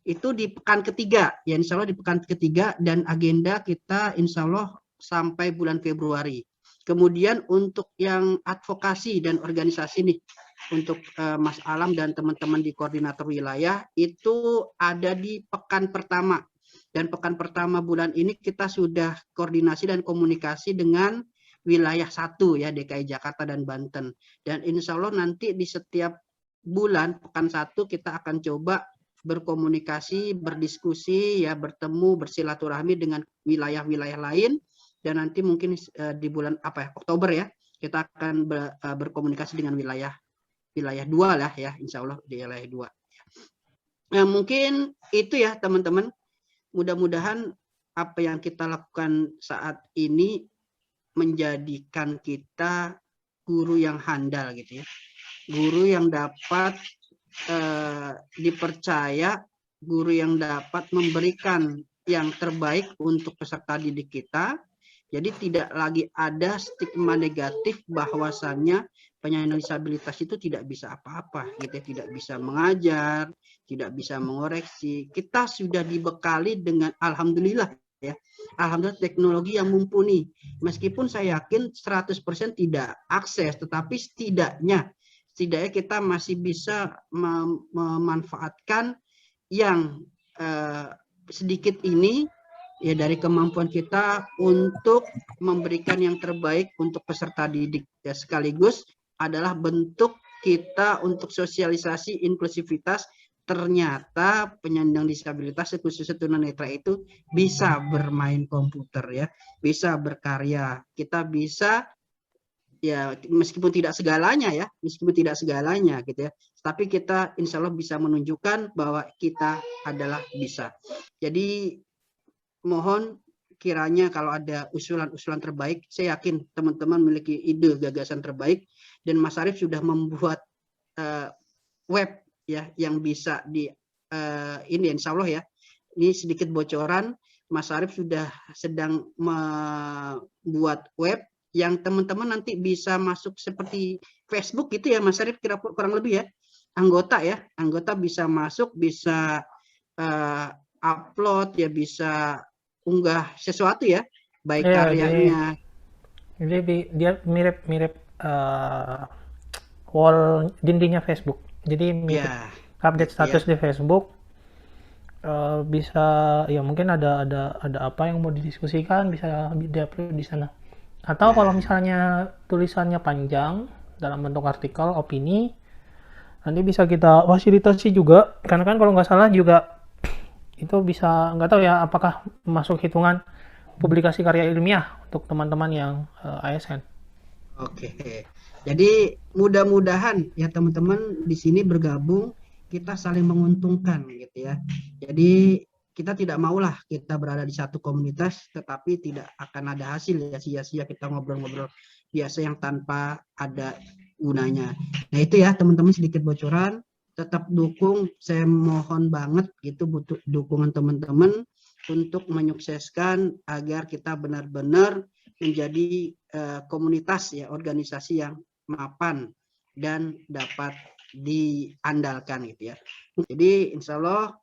itu di pekan ketiga ya, insya Allah di pekan ketiga, dan agenda kita insya Allah sampai bulan Februari. Kemudian untuk yang advokasi dan organisasi nih, untuk Mas Alam dan teman-teman di koordinator wilayah itu ada di pekan pertama, dan pekan pertama bulan ini kita sudah koordinasi dan komunikasi dengan wilayah 1 ya, DKI Jakarta dan Banten, dan insya Allah nanti di setiap bulan pekan 1 kita akan coba berkomunikasi, berdiskusi ya, bertemu, bersilaturahmi dengan wilayah-wilayah lain. Dan nanti mungkin di bulan Oktober ya, kita akan berkomunikasi dengan wilayah 2 lah ya, insya Allah di wilayah 2. Nah, mungkin itu ya teman-teman. Mudah-mudahan apa yang kita lakukan saat ini menjadikan kita guru yang handal gitu ya, guru yang dapat dipercaya, guru yang dapat memberikan yang terbaik untuk peserta didik kita. Jadi tidak lagi ada stigma negatif bahwasannya penyandang disabilitas itu tidak bisa apa-apa, gitu, tidak bisa mengajar, tidak bisa mengoreksi. Kita sudah dibekali dengan alhamdulillah ya, alhamdulillah teknologi yang mumpuni. Meskipun saya yakin 100% tidak akses, tetapi setidaknya kita masih bisa memanfaatkan yang sedikit ini ya dari kemampuan kita untuk memberikan yang terbaik untuk peserta didik ya, sekaligus adalah bentuk kita untuk sosialisasi inklusivitas. Ternyata penyandang disabilitas khususnya tunanetra itu bisa bermain komputer ya, bisa berkarya, kita bisa ya, meskipun tidak segalanya ya, gitu ya, tapi kita insya Allah bisa menunjukkan bahwa kita adalah bisa. Jadi mohon kiranya kalau ada usulan-usulan terbaik, saya yakin teman-teman memiliki ide gagasan terbaik, dan Mas Arif sudah membuat web ya yang bisa di ini insya Allah ya, ini sedikit bocoran, Mas Arif sudah sedang membuat web yang teman-teman nanti bisa masuk seperti Facebook gitu ya Mas Arif, kurang lebih ya, anggota bisa masuk, bisa upload ya, bisa unggah sesuatu ya, baik ya, karyanya. Dia mirip wall dindingnya Facebook. Jadi mirip update status di Facebook. bisa ya mungkin ada apa yang mau didiskusikan bisa di-upload di sana. Atau kalau misalnya tulisannya panjang dalam bentuk artikel, opini, nanti bisa kita fasilitasi juga. Karena kan kalau nggak salah juga itu bisa, nggak tahu ya apakah masuk hitungan publikasi karya ilmiah untuk teman-teman yang ASN. Oke, jadi mudah-mudahan ya teman-teman di sini bergabung, kita saling menguntungkan gitu ya. Jadi kita tidak maulah kita berada di satu komunitas tetapi tidak akan ada hasil ya, sia-sia kita ngobrol-ngobrol biasa yang tanpa ada gunanya. Nah itu ya teman-teman sedikit bocoran, tetap dukung, saya mohon banget gitu butuh dukungan teman-teman untuk menyukseskan agar kita benar-benar menjadi komunitas ya, organisasi yang mapan dan dapat diandalkan gitu ya. Jadi insya Allah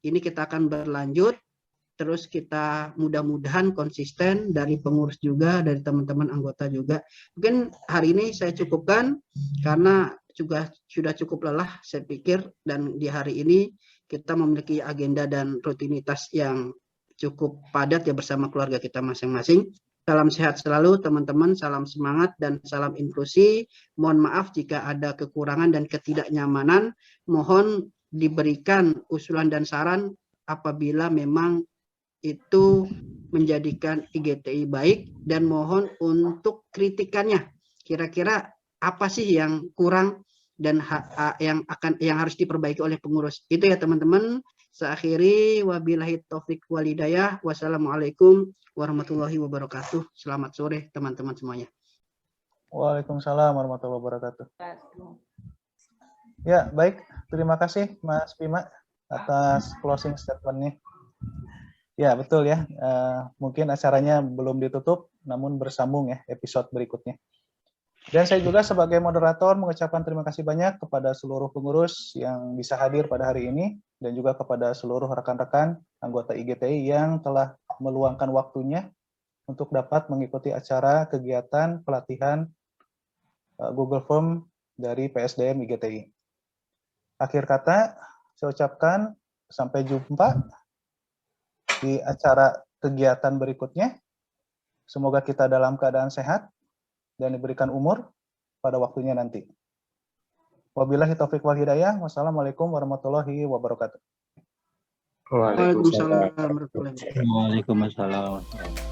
ini kita akan berlanjut, terus kita mudah-mudahan konsisten dari pengurus juga, dari teman-teman anggota juga. Mungkin hari ini saya cukupkan karena juga sudah cukup lelah saya pikir, dan di hari ini kita memiliki agenda dan rutinitas yang cukup padat ya bersama keluarga kita masing-masing. Salam sehat selalu teman-teman, salam semangat dan salam inklusi. Mohon maaf jika ada kekurangan dan ketidaknyamanan. Mohon diberikan usulan dan saran apabila memang itu menjadikan IGTI baik, dan mohon untuk kritikannya. Kira-kira apa sih yang kurang dan yang harus diperbaiki oleh pengurus. Itu ya teman-teman. Seakhiri wabillahi taufik walhidayah. Wassalamualaikum warahmatullahi wabarakatuh. Selamat sore teman-teman semuanya. Waalaikumsalam warahmatullahi wabarakatuh. Ya, baik. Terima kasih Mas Bima atas closing statement-nya. Ya, betul ya. Mungkin acaranya belum ditutup, namun bersambung ya episode berikutnya. Dan saya juga sebagai moderator mengucapkan terima kasih banyak kepada seluruh pengurus yang bisa hadir pada hari ini, dan juga kepada seluruh rekan-rekan anggota IGTI yang telah meluangkan waktunya untuk dapat mengikuti acara kegiatan pelatihan Google Form dari PSDM IGTI. Akhir kata, saya ucapkan sampai jumpa di acara kegiatan berikutnya. Semoga kita dalam keadaan sehat dan diberikan umur pada waktunya nanti. Wabillahi taufiq wal hidayah. Wassalamualaikum warahmatullahi wabarakatuh. Waalaikumsalam warahmatullahi wabarakatuh. Waalaikumsalam.